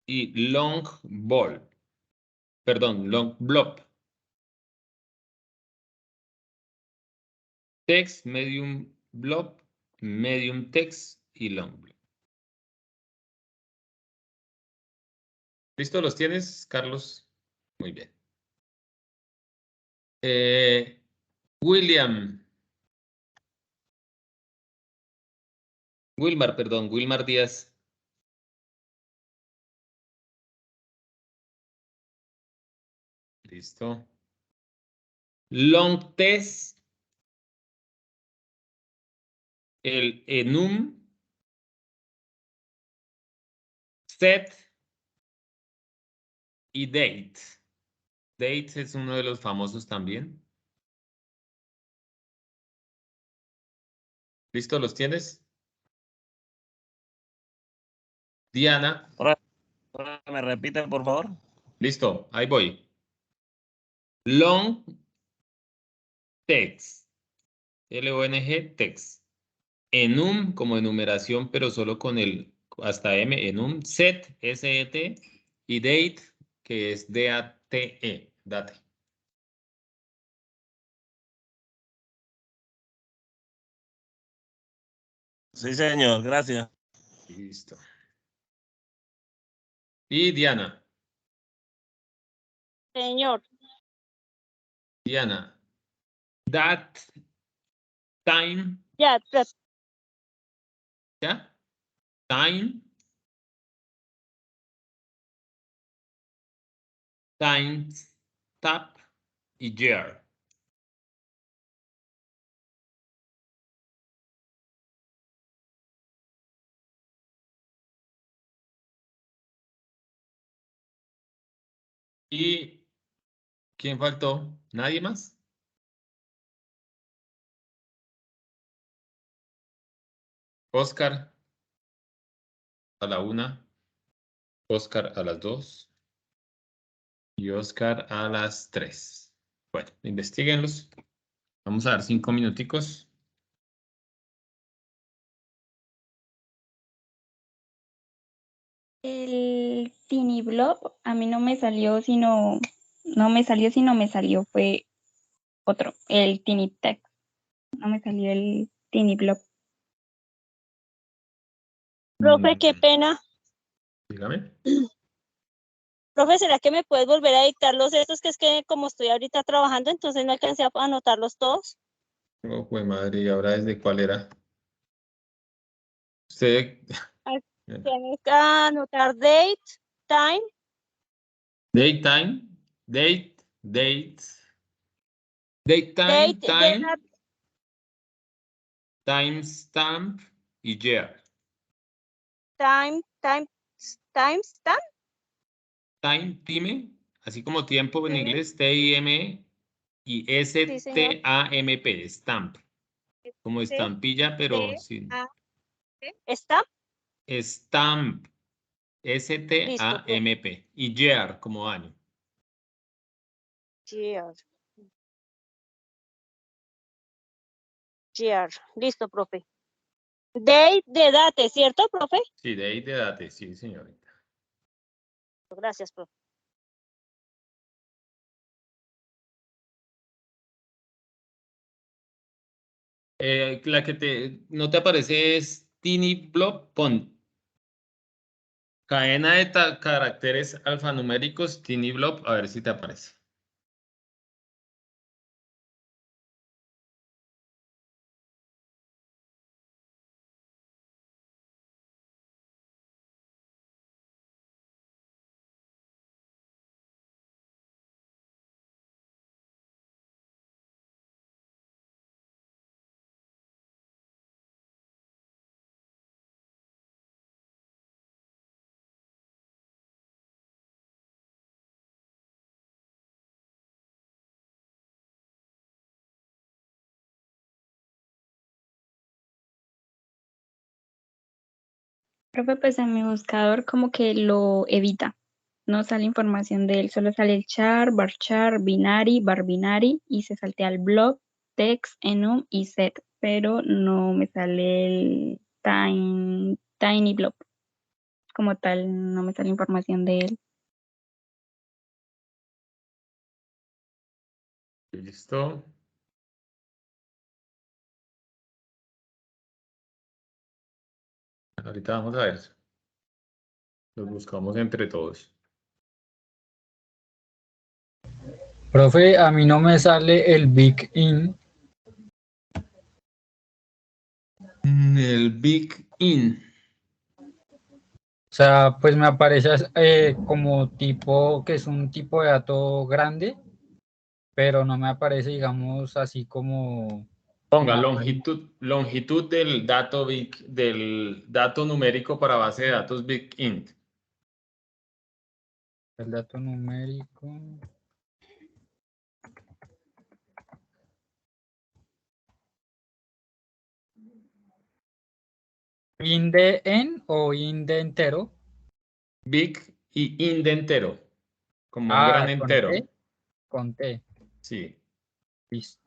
Y long bold. Perdón, long blob. Text, medium blob, medium text y long blob. ¿Listo? ¿Los tienes, Carlos? Muy bien. William. Wilmar, perdón, Wilmar Díaz. Listo. Long test. El enum. Set. Y date. Date es uno de los famosos también. ¿Listo? ¿Los tienes? Diana. ¿Me repite, por favor? Listo, ahí voy. Long text. Long text. Enum como enumeración, pero solo con el hasta M. Enum. Set, S-E-T. Y date, que es D-A-T-E. Date. Sí, señor, gracias. Listo. Y Diana. Señor, Diana. That time. ya, ¿Ya? Time. Times. Tap. Y year. ¿Y quién faltó? ¿Nadie más? Oscar a la 1. Oscar a las 2. Y Oscar a las 3. Bueno, investiguenlos. Vamos a dar 5 minuticos. El Tiny Blob a mí no me salió, sino me salió fue otro, el Tiny Text. No me salió el Tiny Blob. Profe, qué pena. Dígame. Profe, ¿será que me puedes volver a dictar los estos? Que es que como estoy ahorita trabajando, entonces no alcancé a anotarlos todos. Oh, jue madre, ¿y ahora desde cuál era? Usted, Ay, tienes que anotar date, time, daytime, daytime, date, de la timestamp y year. timestamp. Time, así como tiempo en Sí, inglés, T-I-M y sí, señor. S-T-A-M-P, stamp, como T, estampilla, pero T, sin A, stamp. stamp, Listo, profe. S-T-A-M-P y year como año. Year, year. Listo, profe. Date de date, ¿cierto, profe? Sí, de ahí de date, sí, señorita. Gracias, profe. La que no te aparece es Tiny Blob, pon cadena de caracteres alfanuméricos, Tiny Blob, a ver si te aparece. Profe, pues en mi buscador como que lo evita. No sale información de él, solo sale el char, binary, bar binary y se saltea el blob, text, enum y set, pero no me sale el tiny blob. Como tal, no me sale información de él. Listo. Ahorita vamos a ver. Los buscamos entre todos. Profe, a mí no me sale el Big In. El Big In. O sea, pues me aparece como tipo, que es un tipo de dato grande, pero no me aparece, digamos, así como Ponga una, longitud del dato numérico para base de datos Big Int. el dato numérico. ¿Inde en o inde entero? Big y Int entero. Como un Ah, gran con entero. T, con T. Sí. Listo.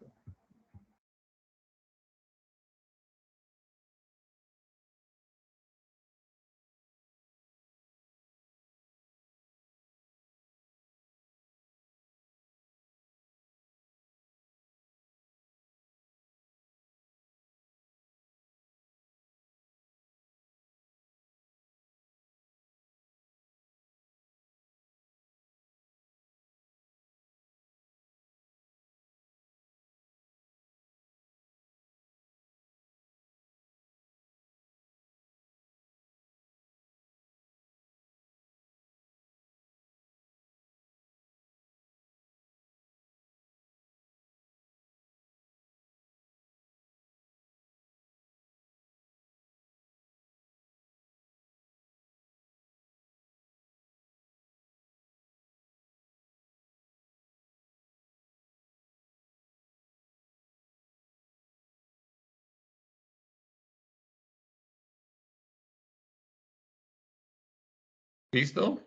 ¿Listo?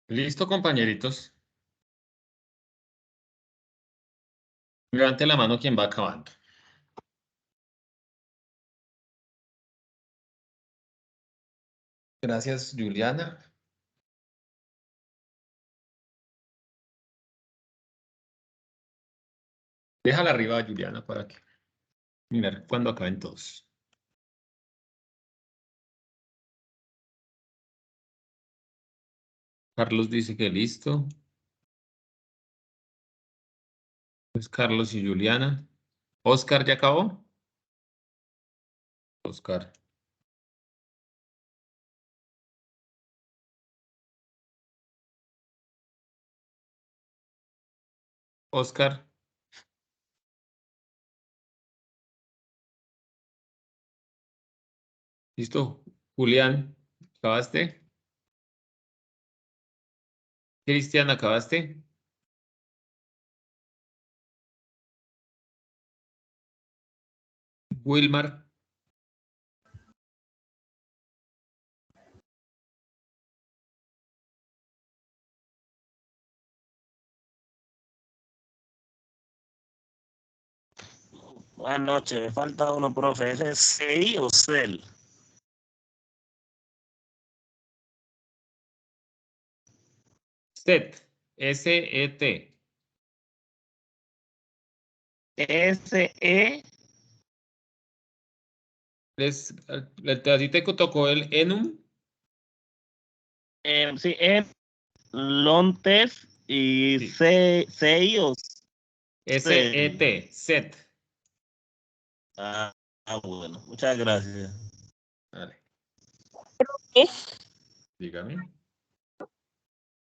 ¿Listo, compañeritos? Levante la mano quien va acabando. Gracias, Juliana. Déjala arriba, Juliana, para que mirar cuando acaben todos. Carlos dice que listo. Pues Carlos y Juliana. Oscar, ¿ya acabó? Oscar. Oscar. ¿Listo? Julián, ¿acabaste? Cristian, ¿acabaste? Wilmar. Buenas noches, me falta uno, profe. ¿Es CI o CEL? SET. S-E-T. SE. ¿A ti te tocó el ENUM? Sí, es Lontes y Sí. CI o CEL. S-E-T. SET. Bueno, muchas gracias. Vale. ¿Qué? Dígame.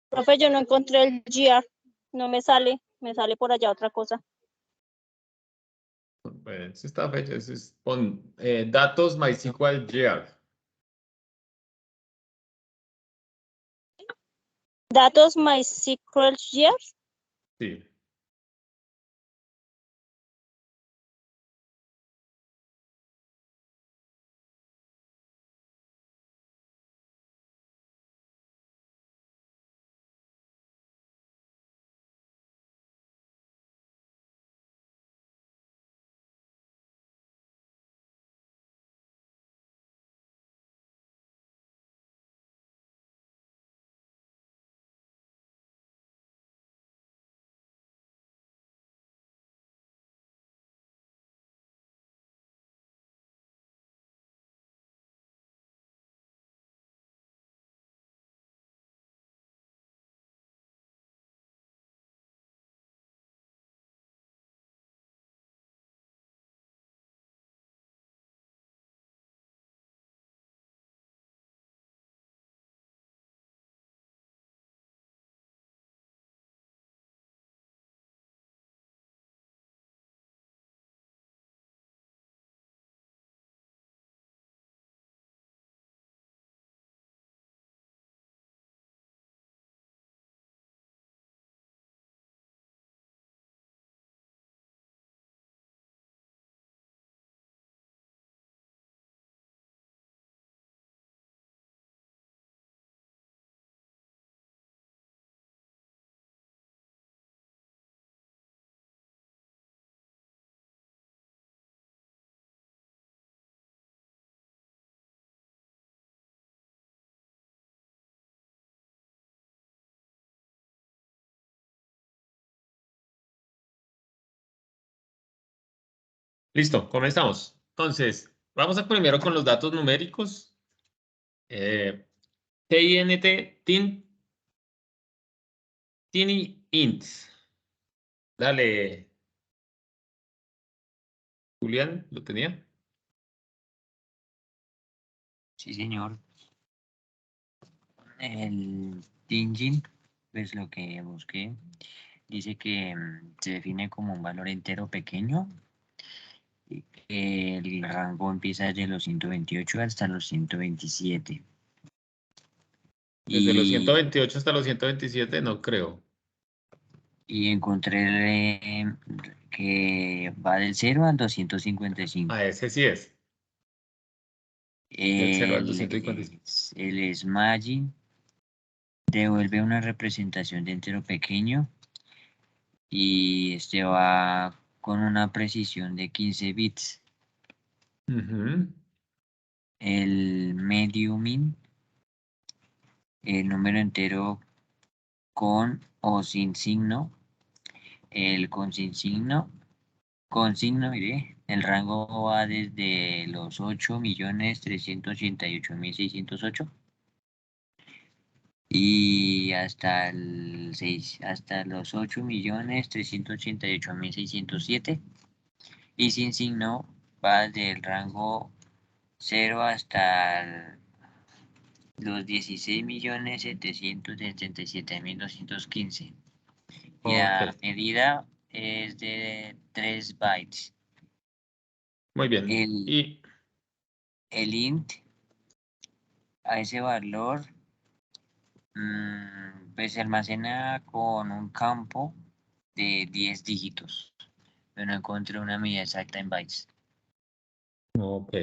Profe, yo no encontré el GR, no me sale por allá otra cosa. Bueno, eso está fecha. Eso es pon datos MySQL GR. Datos MySQL GR. Sí. Listo, comenzamos. Entonces, vamos a primero con los datos numéricos. TINT, Tiny Int. Dale. Julián, ¿lo tenía? Sí, señor. El Tingin, pues lo que busqué, dice que se define como un valor entero pequeño y que el rango empieza desde los 128 hasta los 127. Desde los Y, 128 hasta los 127, no creo. y encontré que va del 0 al 255. Ah, ese sí es. Del 0 al 255. El Smaging devuelve una representación de entero pequeño y este va con una precisión de 15 bits. Ujú. El medium int, el número entero con o sin signo, el con sin signo, mire, el rango va desde los 8.388.608 y hasta el 6, hasta los 8.388.607 y sin signo va del rango 0 hasta los 16.777.215 y la Ok, medida es de 3 bytes. muy bien. El, Y el int a ese valor pues se almacena con un campo de 10 dígitos, pero no encontré una medida exacta en bytes. ok.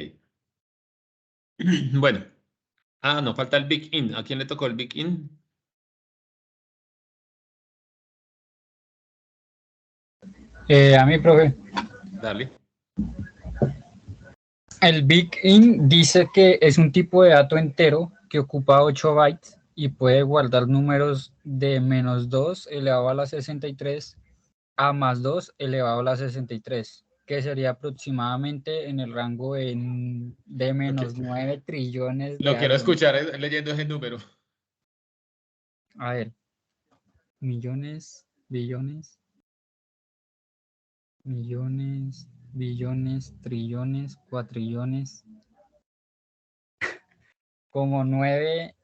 Bueno. Ah, no falta el Big In. ¿A quién le tocó el Big In? A mí, profe, Dale. el Big Int dice que es un tipo de dato entero que ocupa 8 bytes y puede guardar números de -2 elevado a la 63 a +2 elevado a la 63, que sería aproximadamente en el rango de Lo, que, -9 trillones de lo quiero algo. escuchar leyendo ese número. A ver, millones, billones, millones, billones, trillones, cuatrillones, como 9,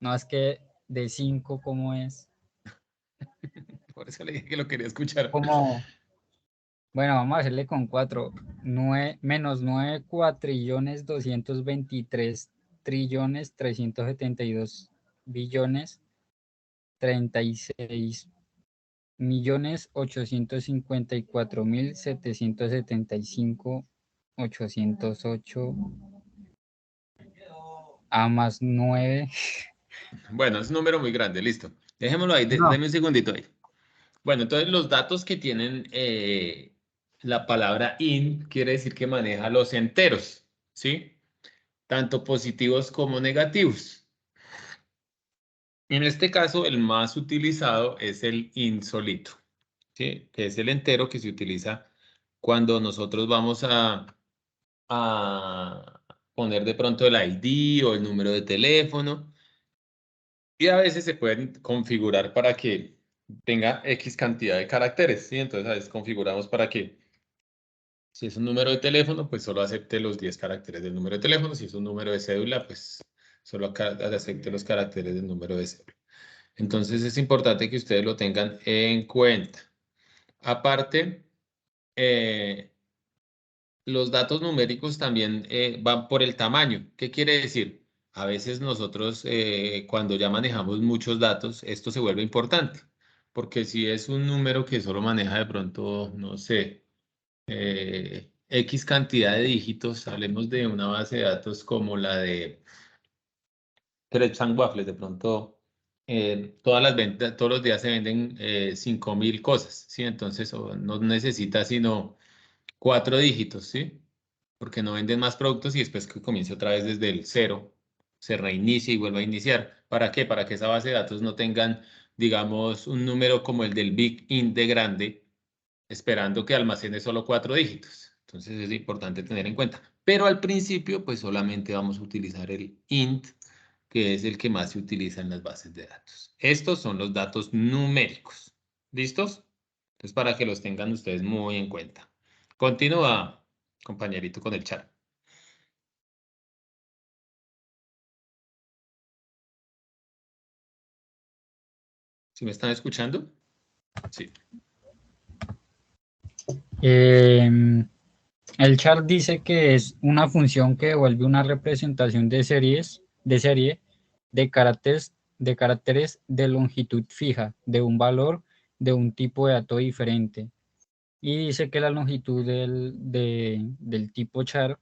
no es que de 5, ¿cómo es? Por eso le dije que lo quería escuchar. Como, bueno, vamos a hacerle con 4, -9 cuatrillones 223 trillones 372 billones 36.854.775.808 a más 9. Bueno, es un número muy grande, listo. Dejémoslo ahí, No, deme un segundito ahí. Bueno, entonces los datos que tienen la palabra in quiere decir que maneja los enteros, ¿sí? Tanto positivos como negativos. En este caso, el más utilizado es el in solito, ¿sí? Que es el entero que se utiliza cuando nosotros vamos a poner de pronto el ID o el número de teléfono. Y a veces se pueden configurar para que tenga X cantidad de caracteres, ¿sí? Entonces a veces configuramos para que si es un número de teléfono, pues solo acepte los 10 caracteres del número de teléfono. Si es un número de cédula, pues solo acepte los caracteres del número de cédula. Entonces es importante que ustedes lo tengan en cuenta. Aparte, los datos numéricos también van por el tamaño. ¿Qué quiere decir? A veces nosotros cuando ya manejamos muchos datos, esto se vuelve importante, porque si es un número que solo maneja de pronto, no sé, X cantidad de dígitos, hablemos de una base de datos como la de Crepes and Waffles, de pronto todas las ventas, todos los días se venden 5.000 cosas, ¿sí? Entonces no necesita sino 4 dígitos, ¿sí? Porque no venden más productos y después que comience otra vez desde el cero, se reinicie y vuelva a iniciar. ¿Para qué? Para que esa base de datos no tengan, digamos, un número como el del Big Int de grande, esperando que almacene solo 4 dígitos. Entonces es importante tener en cuenta. Pero al principio, pues solamente vamos a utilizar el int, que es el que más se utiliza en las bases de datos. Estos son los datos numéricos. ¿Listos? Entonces, para que los tengan ustedes muy en cuenta. Continúa, compañerito, con el chat. ¿Sí me están escuchando? Sí. El char dice que es una función que devuelve una representación de serie de caracteres de longitud fija, de un valor de un tipo de dato diferente. Y dice que la longitud del tipo char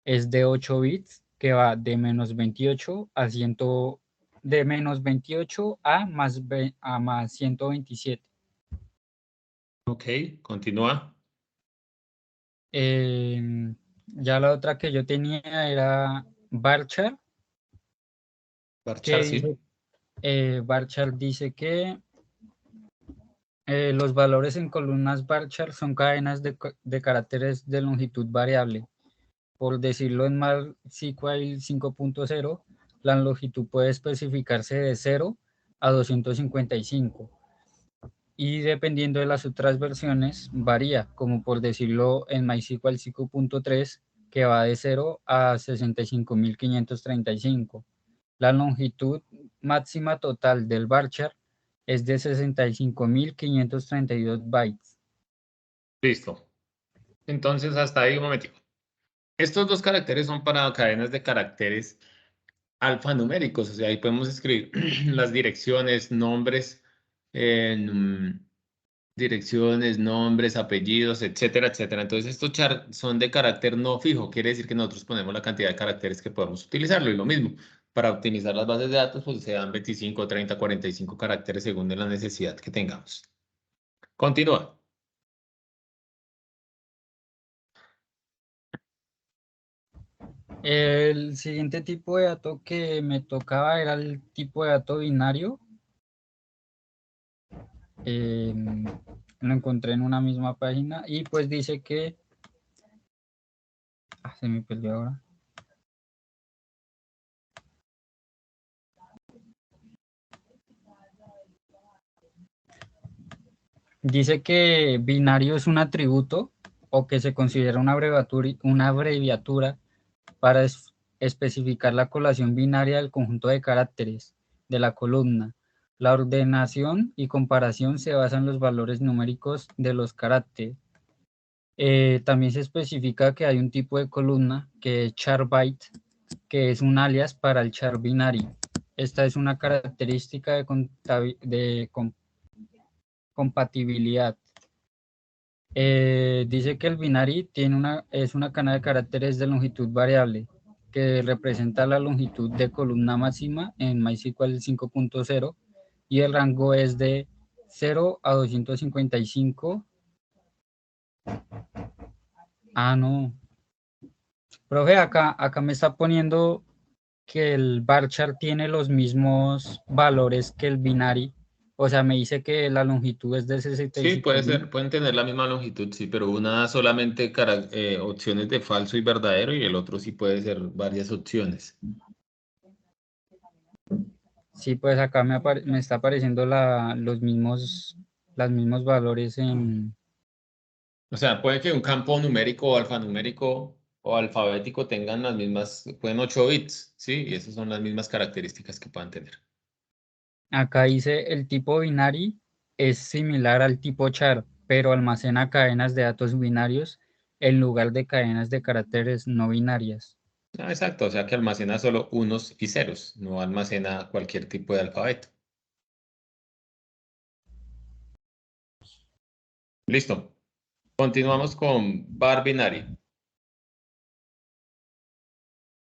es de 8 bits, que va de -28 a de menos 28 a más 127. Ok, continúa. Ya la otra que yo tenía era varchar, Varchar, que sí. dice, varchar dice que los valores en columnas varchar son cadenas de caracteres de longitud variable. Por decirlo en MySQL 5.0, la longitud puede especificarse de 0 a 255. Y dependiendo de las otras versiones, varía, como por decirlo en MySQL 5.3, que va de 0 a 65.535. La longitud máxima total del varchar es de 65.532 bytes. Listo. Entonces, hasta ahí un momentico. Estos dos caracteres son para cadenas de caracteres alfanuméricos, o sea, ahí podemos escribir las direcciones, nombres, direcciones, nombres, apellidos, etcétera, etcétera. Entonces, estos char son de carácter no fijo, quiere decir que nosotros ponemos la cantidad de caracteres que podemos utilizarlo y lo mismo. Para optimizar las bases de datos, pues se dan 25, 30, 45 caracteres según de la necesidad que tengamos. Continúa. El siguiente tipo de dato que me tocaba era el tipo de dato binario. Lo encontré en una misma página y pues dice que... se me perdió ahora. Dice que binario es un atributo o que se considera una abreviatura para especificar la colación binaria del conjunto de caracteres de la columna. La ordenación y comparación se basa en los valores numéricos de los caracteres. También se especifica que hay un tipo de columna que es char byte, que es un alias para el char binario. Esta es una característica de compatibilidad. Dice que el binary es una cadena de caracteres de longitud variable que representa la longitud de columna máxima en MySQL 5.0 y el rango es de 0 a 255. No. Profe, acá me está poniendo que el varchar tiene los mismos valores que el binary. O sea, me dice que la longitud es de Sí, 65.000. pueden tener la misma longitud, sí, pero una solamente opciones de falso y verdadero y el otro sí puede ser varias opciones. Sí, pues acá me está apareciendo los mismos valores en... O sea, puede que un campo numérico o alfanumérico o alfabético tengan las mismas, pueden 8 bits, ¿sí? Y esas son las mismas características que puedan tener. Acá dice el tipo binary es similar al tipo char, pero almacena cadenas de datos binarios en lugar de cadenas de caracteres no binarias. Exacto, o sea que almacena solo unos y ceros, no almacena cualquier tipo de alfabeto. Listo. Continuamos con bar binary.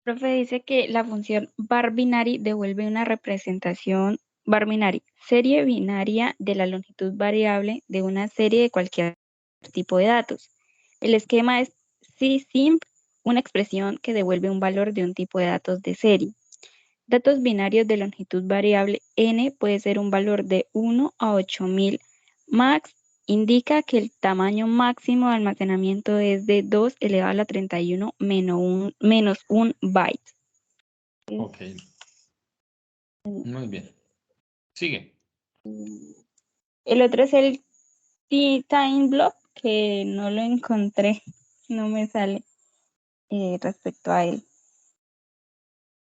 Profe dice que la función bar binary devuelve una representación bar binary, serie binaria de la longitud variable de una serie de cualquier tipo de datos. El esquema es CSIMP, una expresión que devuelve un valor de un tipo de datos de serie. Datos binarios de longitud variable n puede ser un valor de 1 a 8000. Max indica que el tamaño máximo de almacenamiento es de 2 elevado a la 31 menos un byte. Ok. Muy bien. Sigue. El otro es el time block, que no lo encontré, no me sale respecto a él.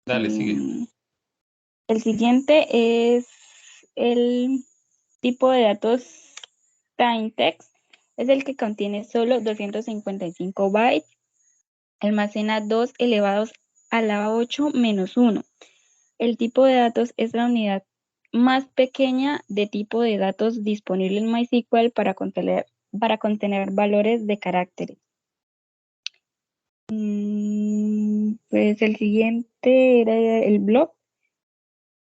Dale, sigue. El siguiente es el tipo de datos time text, es el que contiene solo 255 bytes, almacena 2 elevados a la 8 menos 1. El tipo de datos es la unidad más pequeña de tipo de datos disponible en MySQL para contener valores de caracteres. Pues el siguiente era el block.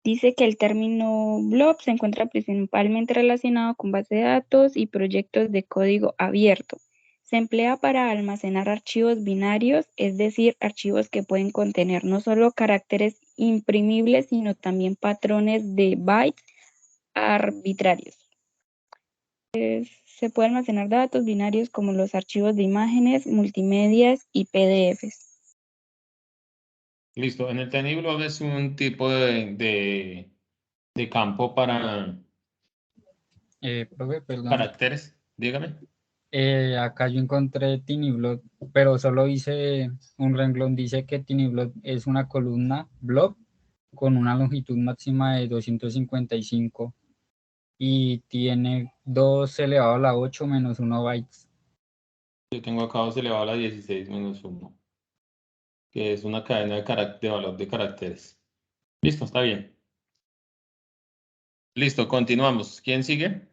dice que el término blob se encuentra principalmente relacionado con bases de datos y proyectos de código abierto. Se emplea para almacenar archivos binarios, es decir, archivos que pueden contener no solo caracteres imprimibles, sino también patrones de bytes arbitrarios. Se pueden almacenar datos binarios como los archivos de imágenes, multimedias y PDFs. Listo. En el TinyBlob es un tipo de campo para Profe, perdón. caracteres. Dígame. Acá yo encontré TinyBlob, pero solo hice un renglón. Dice que TinyBlob es una columna blob con una longitud máxima de 255 y tiene 2 elevado a la 8 menos 1 bytes. Yo tengo acá 2 elevado a la 16 menos 1, que es una cadena de valor de caracteres. Listo, está bien. Listo, continuamos. ¿Quién sigue?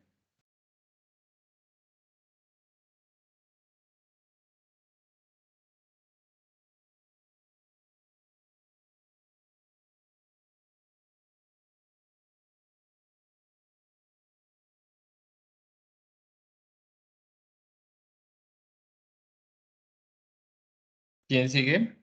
¿Quién sigue?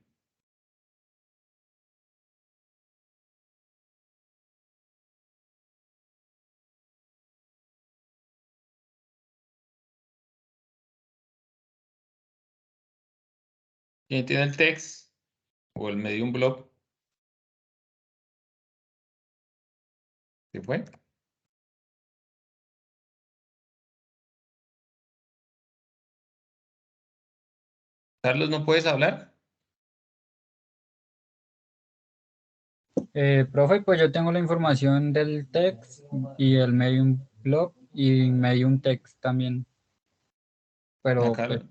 ¿Quién tiene el text o el medium blob? ¿Qué fue? Carlos, ¿no puedes hablar? Profe, pues yo tengo la información del text y el medium blob y medium text también, pero Acá, pues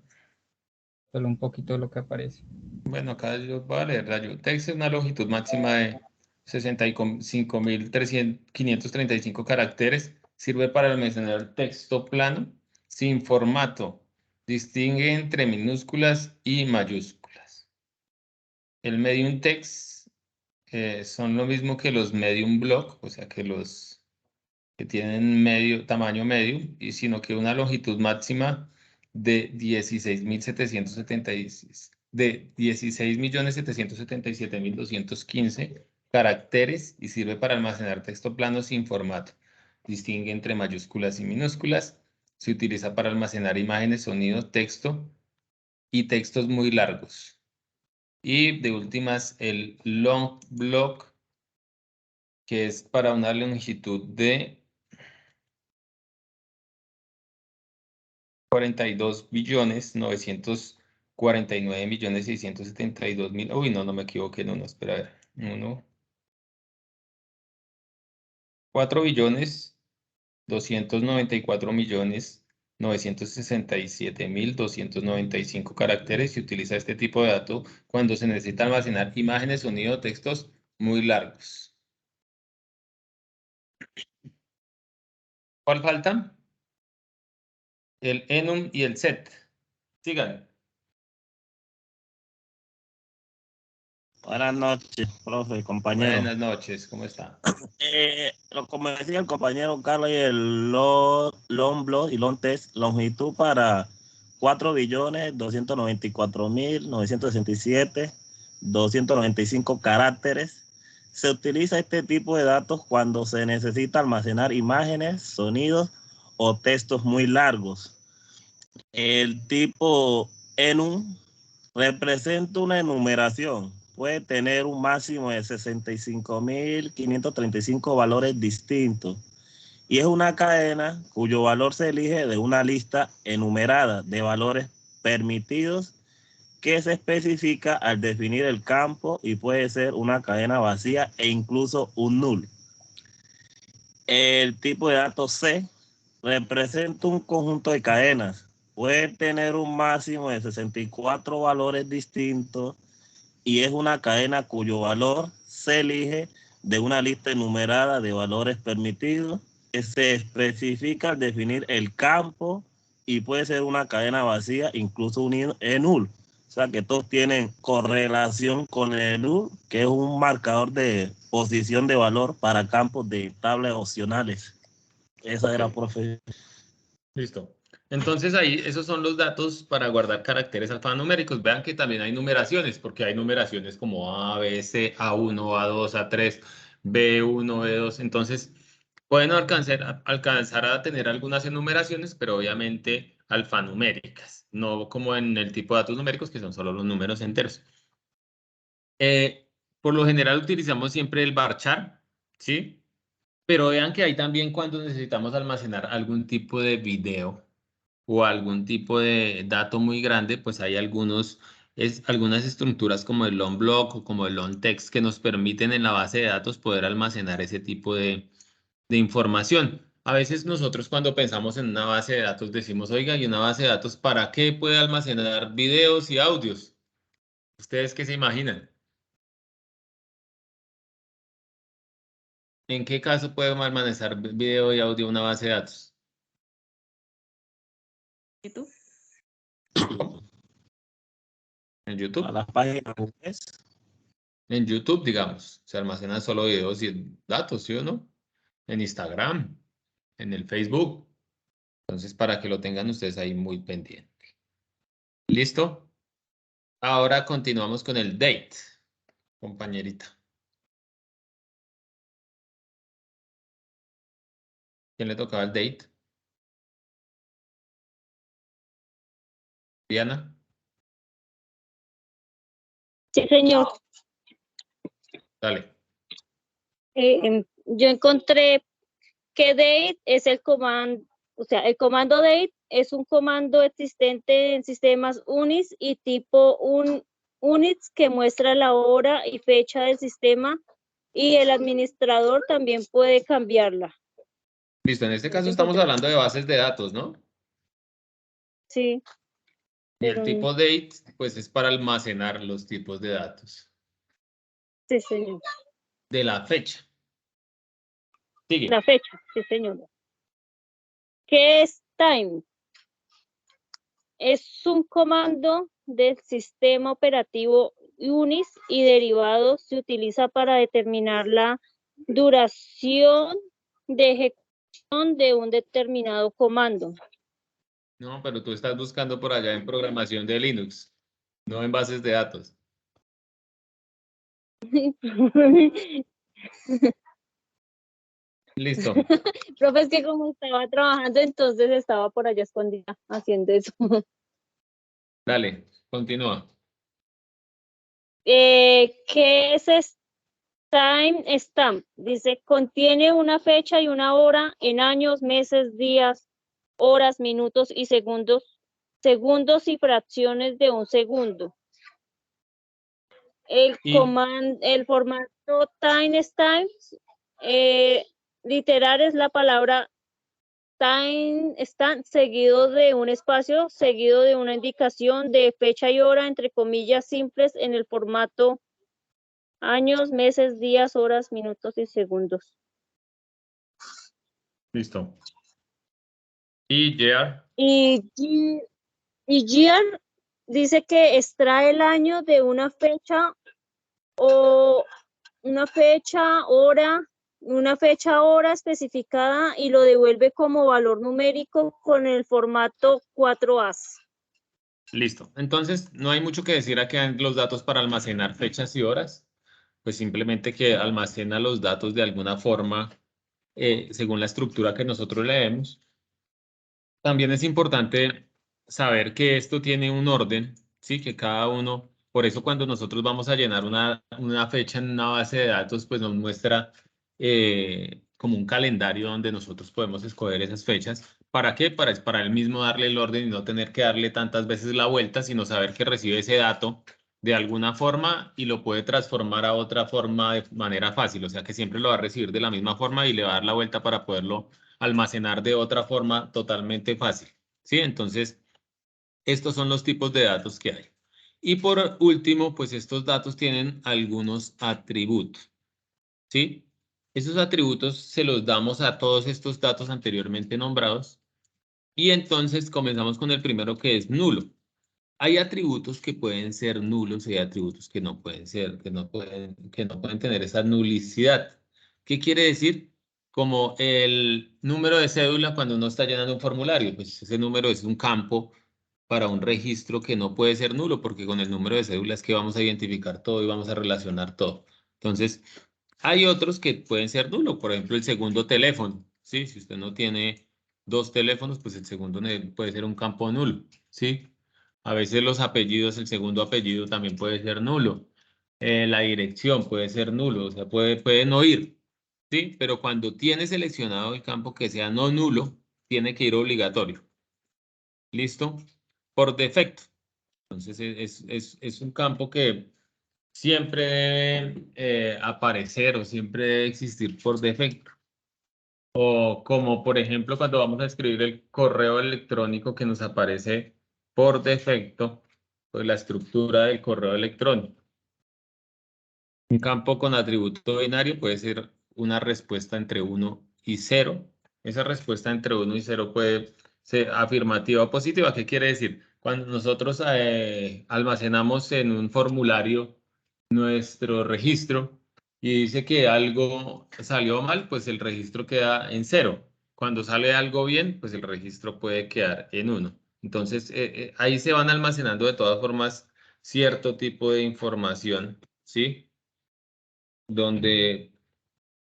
solo un poquito de lo que aparece. bueno, acá yo voy a leer. Rayo text es una longitud máxima de 65.535 caracteres. Sirve para almacenar texto plano sin formato. Distingue entre minúsculas y mayúsculas. El medium text son lo mismo que los medium block, o sea que los que tienen tamaño medio, y sino que una longitud máxima de 16.777.215 caracteres y sirve para almacenar texto plano sin formato. Distingue entre mayúsculas y minúsculas. Se utiliza para almacenar imágenes, sonido, texto y textos muy largos. Y de últimas, el long block, que es para una longitud de 42.949.672.000. Uy, no me equivoqué en uno, espera, a ver. 4.294.967.295 caracteres y utiliza este tipo de dato cuando se necesita almacenar imágenes, sonido, textos muy largos. ¿Cuál falta? El enum y el set. Sigan. Buenas noches, profe, compañero. Buenas noches, ¿cómo está? Como decía el compañero Carlos, el long block y long test, longitud para 4.294.967.295 caracteres. Se utiliza este tipo de datos cuando se necesita almacenar imágenes, sonidos o textos muy largos. El tipo enum representa una enumeración. Puede tener un máximo de 65.535 valores distintos y es una cadena cuyo valor se elige de una lista enumerada de valores permitidos que se especifica al definir el campo y puede ser una cadena vacía e incluso un null. El tipo de datos C representa un conjunto de cadenas. Puede tener un máximo de 64 valores distintos y es una cadena cuyo valor se elige de una lista enumerada de valores permitidos que se especifica al definir el campo y puede ser una cadena vacía, incluso un null. sea que todos tienen correlación con el U, que es un marcador de posición de valor para campos de tablas opcionales. Esa era, profe. Listo. Entonces ahí esos son los datos para guardar caracteres alfanuméricos. Vean que también hay numeraciones, porque hay numeraciones como A, B, C, A1, A2, A3, B1, B2. Entonces pueden alcanzar a tener algunas enumeraciones, pero obviamente alfanuméricas, no como en el tipo de datos numéricos que son solo los números enteros. Por lo general utilizamos siempre el varchar, ¿sí? Pero vean que hay también cuando necesitamos almacenar algún tipo de video o algún tipo de dato muy grande, pues hay algunas estructuras como el long block o como el long text que nos permiten en la base de datos poder almacenar ese tipo de información. A veces nosotros cuando pensamos en una base de datos decimos, oiga, ¿y una base de datos para qué puede almacenar videos y audios? ¿Ustedes qué se imaginan? ¿En qué caso puede almacenar video y audio una base de datos? YouTube. En YouTube. A las páginas web. En YouTube, digamos, se almacenan solo videos y datos, ¿sí o no? En Instagram, en el Facebook. Entonces, para que lo tengan ustedes ahí muy pendiente. ¿Listo? Ahora continuamos con el date, compañerita. ¿Quién le tocaba el date? Diana. Sí, señor. Dale. Yo encontré que date es el comando, o sea, el comando date es un comando existente en sistemas UNIX y tipo UNIX que muestra la hora y fecha del sistema y el administrador también puede cambiarla. Listo, en este caso estamos hablando de bases de datos, ¿no? Sí. Y el Pero- tipo date, pues es para almacenar los tipos de datos. Sí, señor. De la fecha. Sigue. La fecha, sí, señor. ¿Qué es time? Es un comando del sistema operativo UNIX y derivados se utiliza para determinar la duración de ejecución de un determinado comando. No, pero tú estás buscando por allá en programación de Linux, no en bases de datos. Listo. Profe, es que como estaba trabajando, entonces estaba por allá escondida haciendo eso. Dale, continúa. ¿Qué es time stamp? Dice, contiene una fecha y una hora en años, meses, días, horas, minutos y segundos y fracciones de un segundo. El formato timestamp literal es la palabra timestamp seguido de un espacio, seguido de una indicación de fecha y hora, entre comillas simples, en el formato años, meses, días, horas, minutos y segundos. Listo. Y year. Y year dice que extrae el año de una fecha o una fecha, hora especificada y lo devuelve como valor numérico con el formato 4As. Listo. Entonces, no hay mucho que decir aquí en los datos para almacenar fechas y horas. Pues simplemente que almacena los datos de alguna forma según la estructura que nosotros leemos. También es importante saber que esto tiene un orden, ¿sí? Que cada uno, por eso cuando nosotros vamos a llenar una fecha en una base de datos, pues nos muestra como un calendario donde nosotros podemos escoger esas fechas. ¿Para qué? Para él mismo darle el orden y no tener que darle tantas veces la vuelta, sino saber que recibe ese dato de alguna forma y lo puede transformar a otra forma de manera fácil. O sea que siempre lo va a recibir de la misma forma y le va a dar la vuelta para poderlo almacenar de otra forma totalmente fácil, ¿sí? Entonces, estos son los tipos de datos que hay. Y por último, pues estos datos tienen algunos atributos, ¿sí? Esos atributos se los damos a todos estos datos anteriormente nombrados y entonces comenzamos con el primero que es nulo. hay atributos que pueden ser nulos y hay atributos que no pueden ser, que no pueden tener esa nulicidad. ¿Qué quiere decir? Como el número de cédula cuando uno está llenando un formulario, pues ese número es un campo para un registro que no puede ser nulo, porque con el número de cédula es que vamos a identificar todo y vamos a relacionar todo. Entonces, hay otros que pueden ser nulos, por ejemplo, el segundo teléfono, ¿sí? Si usted no tiene dos teléfonos, pues el segundo puede ser un campo nulo, ¿sí? A veces los apellidos, el segundo apellido también puede ser nulo. La dirección puede ser nulo, o sea, puede no ir, ¿sí? Pero cuando tiene seleccionado el campo que sea no nulo, tiene que ir obligatorio. ¿Listo? Por defecto. Entonces, es un campo que siempre debe aparecer o siempre debe existir por defecto. O como, por ejemplo, cuando vamos a escribir el correo electrónico que nos aparece por defecto, pues la estructura del correo electrónico. Un campo con atributo binario puede ser una respuesta entre 1 y 0. Esa respuesta entre 1 y 0 puede ser afirmativa o positiva. ¿Qué quiere decir? Cuando nosotros almacenamos en un formulario nuestro registro y dice que algo salió mal, pues el registro queda en 0. Cuando sale algo bien, pues el registro puede quedar en 1. Entonces, ahí se van almacenando de todas formas cierto tipo de información, ¿sí? Donde,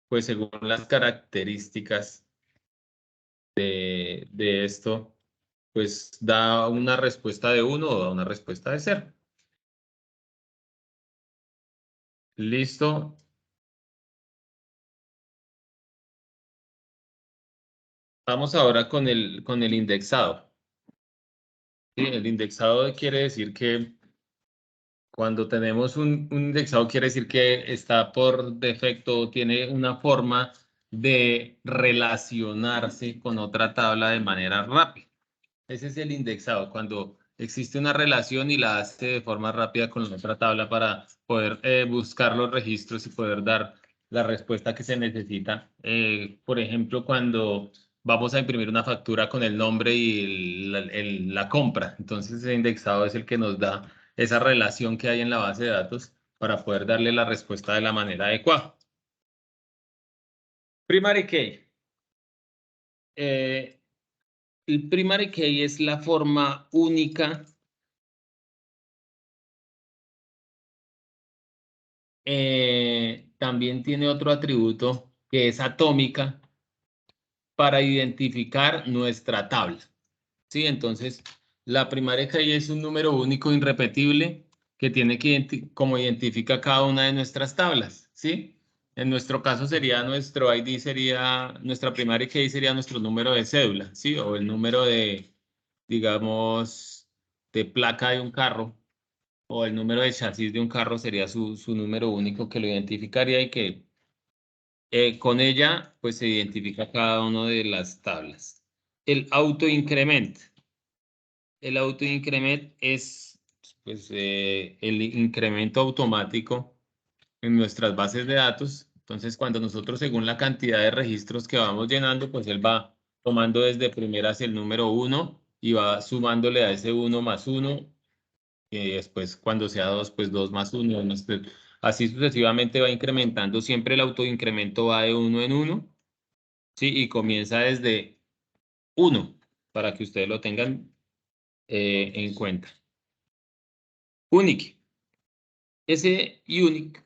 pues según las características de esto, pues da una respuesta de 1 o da una respuesta de 0. ¿Listo? Vamos ahora con el indexado. ¿Sí? El indexado quiere decir que cuando tenemos un indexado, quiere decir que está por defecto, tiene una forma de relacionarse con otra tabla de manera rápida. Ese es el indexado, cuando existe una relación y la hace de forma rápida con la otra tabla para poder buscar los registros y poder dar la respuesta que se necesita. Por ejemplo, cuando vamos a imprimir una factura con el nombre y la compra. Entonces, ese indexado es el que nos da esa relación que hay en la base de datos para poder darle la respuesta de la manera adecuada. Primary key. El primary key es la forma única también tiene otro atributo que es atómica para identificar nuestra tabla. ¿Sí? Entonces, la primaria key es un número único irrepetible que tiene que como identifica cada una de nuestras tablas. ¿Sí? En nuestro caso sería nuestro ID, nuestra primaria key sería nuestro número de cédula, ¿sí? O el número de, digamos, de placa de un carro, o el número de chasis de un carro sería su número único que lo identificaría y que con ella pues se identifica cada una de las tablas. El autoincrement. El autoincrement es pues, el incremento automático en nuestras bases de datos. Entonces, cuando nosotros, según la cantidad de registros que vamos llenando, pues él va tomando desde primeras el número 1 y va sumándole a ese 1 más 1. Y después, cuando sea 2, pues 2 más 1. Así sucesivamente va incrementando. Siempre el autoincremento va de 1 en 1. ¿Sí? Y comienza desde 1, para que ustedes lo tengan en cuenta. Unique. Ese unique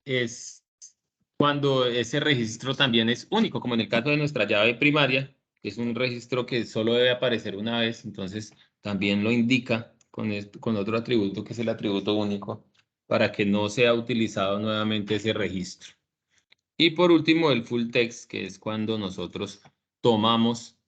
es cuando ese registro también es único, como en el caso de nuestra llave primaria, que es un registro que solo debe aparecer una vez, entonces también lo indica con otro atributo que es el atributo único, para que no sea utilizado nuevamente ese registro. Y por último, el full text, que es cuando nosotros tomamos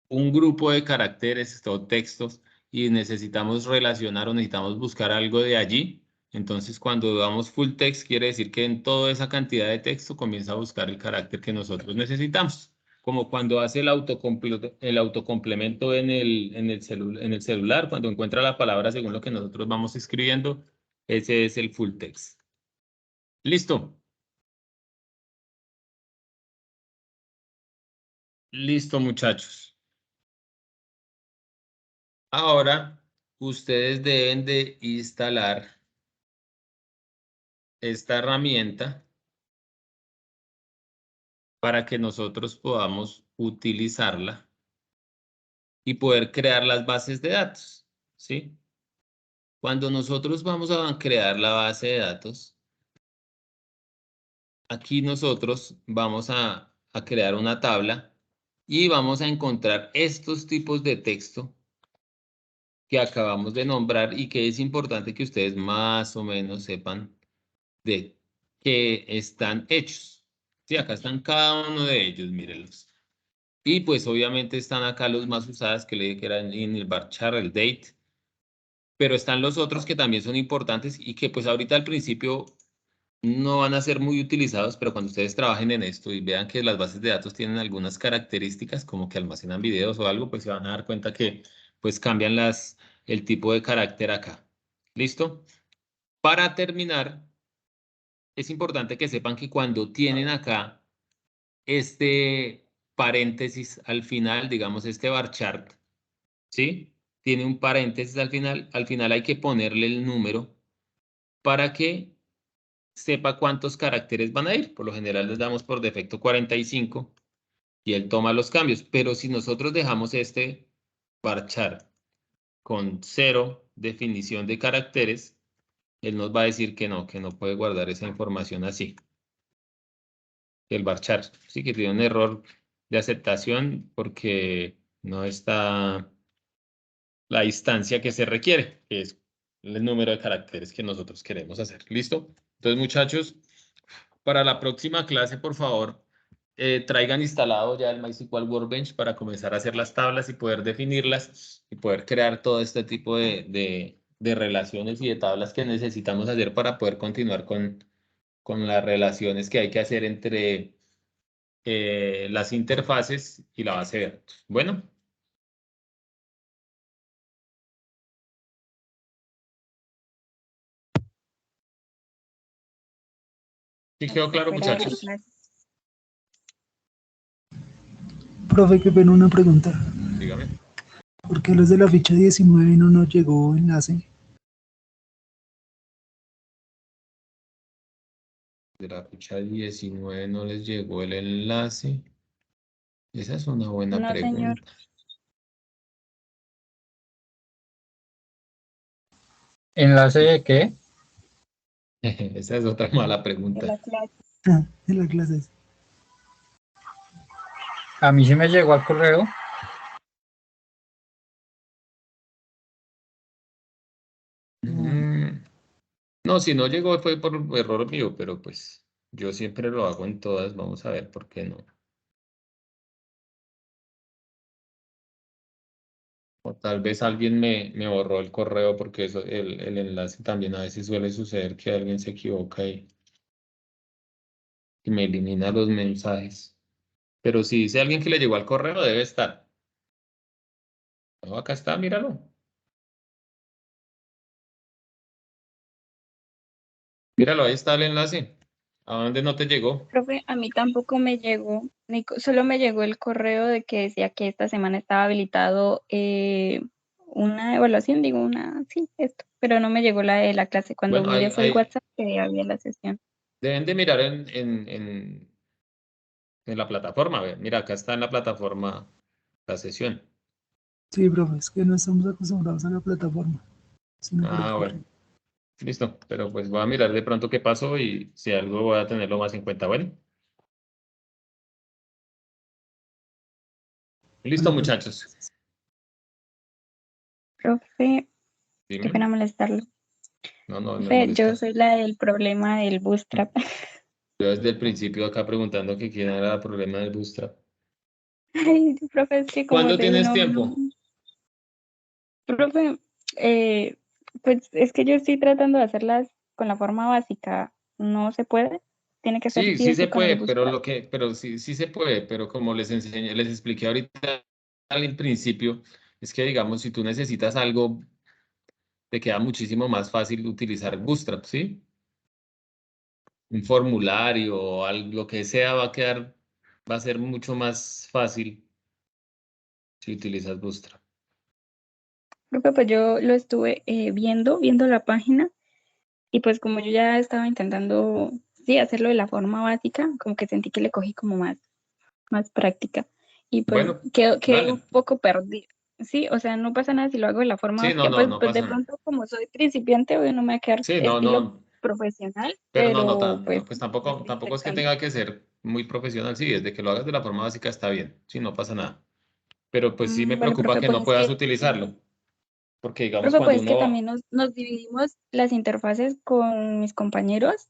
un grupo de caracteres o textos y necesitamos relacionar o necesitamos buscar algo de allí. Entonces, cuando damos full text, quiere decir que en toda esa cantidad de texto comienza a buscar el carácter que nosotros necesitamos. Como cuando hace el autocomplemento en el celular, cuando encuentra la palabra según lo que nosotros vamos escribiendo, ese es el full text. ¿Listo? Listo, muchachos. Ahora, ustedes deben de instalar esta herramienta para que nosotros podamos utilizarla y poder crear las bases de datos, ¿sí? Cuando nosotros vamos a crear la base de datos, aquí nosotros vamos a crear una tabla y vamos a encontrar estos tipos de texto que acabamos de nombrar y que es importante que ustedes más o menos sepan de qué están hechos. Sí, acá están cada uno de ellos, mírenlos. Y pues obviamente están acá los más usados que le dije que eran en el varchar, el date. Pero están los otros que también son importantes y que pues ahorita al principio no van a ser muy utilizados, pero cuando ustedes trabajen en esto y vean que las bases de datos tienen algunas características como que almacenan videos o algo, pues se van a dar cuenta que pues cambian el tipo de carácter acá. ¿Listo? Para terminar, es importante que sepan que cuando tienen acá este paréntesis al final, digamos este bar chart, ¿sí? Tiene un paréntesis al final hay que ponerle el número para que sepa cuántos caracteres van a ir. Por lo general les damos por defecto 45 y él toma los cambios. Pero si nosotros dejamos este varchar con 0 definición de caracteres, él nos va a decir que no puede guardar esa información así. El varchar sí que tiene un error de aceptación porque no está la instancia que se requiere, que es el número de caracteres que nosotros queremos hacer. ¿Listo? Entonces, muchachos, para la próxima clase, por favor, traigan instalado ya el MySQL Workbench para comenzar a hacer las tablas y poder definirlas y poder crear todo este tipo de relaciones y de tablas que necesitamos hacer para poder continuar con las relaciones que hay que hacer entre las interfaces y la base de datos. Bueno. ¿Sí quedó claro, muchachos? Profe, que ven una pregunta. Dígame. ¿Por qué los de la ficha 19 no nos llegó enlace? De la ficha 19 no les llegó el enlace. Esa es una buena No, señor. pregunta. ¿Enlace de qué? Esa es otra mala pregunta. Ah, en la clase. A mí sí me llegó al correo. No, si no llegó fue por error mío, pero pues yo siempre lo hago en todas. Vamos a ver por qué no. O tal vez alguien me borró el correo porque eso, el enlace también a veces suele suceder que alguien se equivoca y me elimina los mensajes. Pero si dice alguien que le llegó al correo, debe estar. No, acá está, míralo. Míralo, ahí está el enlace. ¿A dónde no te llegó? Profe, a mí tampoco me llegó, solo me llegó el correo de que decía que esta semana estaba habilitado una evaluación, sí, esto, pero no me llegó la de la clase. Cuando Bueno, miré fue el WhatsApp que había la sesión. deben de mirar en la plataforma. Ve. Mira, acá está en la plataforma la sesión. Sí, profe, es que no estamos acostumbrados a la plataforma. Sino por el Ah, correo. bueno. Listo. Pero pues voy a mirar de pronto qué pasó y si algo voy a tenerlo más en cuenta. Bueno. Listo, Bueno, profe. muchachos. Profe, qué Dime. pena molestarlo. No me Profe, yo molesta. soy la del problema del Bootstrap. Yo desde el principio acá preguntando que quién era el problema del Bootstrap. Ay, profe, es que como ¿Cuándo te digo, tienes no. tiempo? Profe, pues es que yo estoy tratando de hacerlas con la forma básica. ¿No se puede? Tiene que ser Sí, sí o sí sí se con el puede, Bootstrap. pero sí, sí se puede, pero como les enseñé, les expliqué ahorita al principio, es que digamos, si tú necesitas algo, te queda muchísimo más fácil utilizar Bootstrap, ¿sí? Un formulario o algo, lo que sea va a ser mucho más fácil si utilizas Bootstrap. Profe, pues yo lo estuve viendo la página y pues como yo ya estaba intentando, sí, hacerlo de la forma básica, como que sentí que le cogí como más práctica y pues Bueno, quedé un dale. poco perdida. Sí, o sea, no pasa nada si lo hago de la forma Sí, no, básica, no, pues, no pues de pasa nada. pronto como soy principiante, hoy no me va a quedar Sí, no, estilo no, profesional, pero no, no, pero pues pues lo tampoco, estoy tampoco es que intentando. tenga que ser muy profesional. Sí, desde que lo hagas de la forma básica está bien. Sí, no pasa nada. Pero pues sí me Bueno, preocupa profe, que pues no es puedas que utilizarlo. Porque digamos profe, cuando pues es que también uno... nos dividimos las interfaces con mis compañeros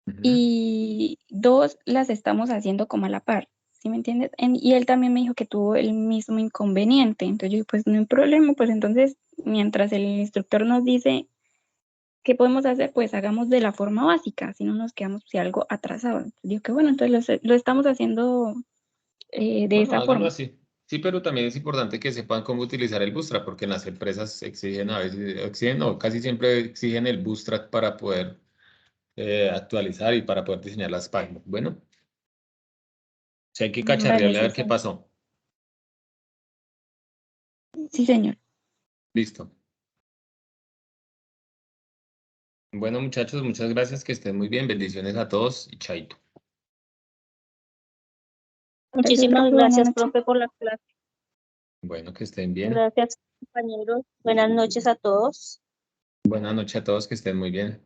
Ujú. y dos las estamos haciendo como a la par, ¿sí me entiendes? Y él también me dijo que tuvo el mismo inconveniente, entonces yo dije, pues no hay problema, pues entonces mientras el instructor nos dice qué podemos hacer, pues hagamos de la forma básica, si no nos quedamos si algo atrasado. Entonces digo que bueno, entonces lo estamos haciendo de Bueno, esa háganlo forma. así. Sí, pero también es importante que sepan cómo utilizar el Bootstrap, porque en las empresas exigen a veces, exigen, no, casi siempre exigen el Bootstrap para poder actualizar y para poder diseñar las páginas. Bueno, si hay que Vale, cacharrearle a sí, ver qué señor. pasó. Sí, señor. Listo. Bueno, muchachos, muchas gracias, que estén muy bien. Bendiciones a todos y chaito. Gracias, Muchísimas profe, buenas gracias, noches. profe, por la clase. Bueno, que estén bien. Gracias, compañeros. Buenas noches a todos. Buenas noches a todos, que estén muy bien.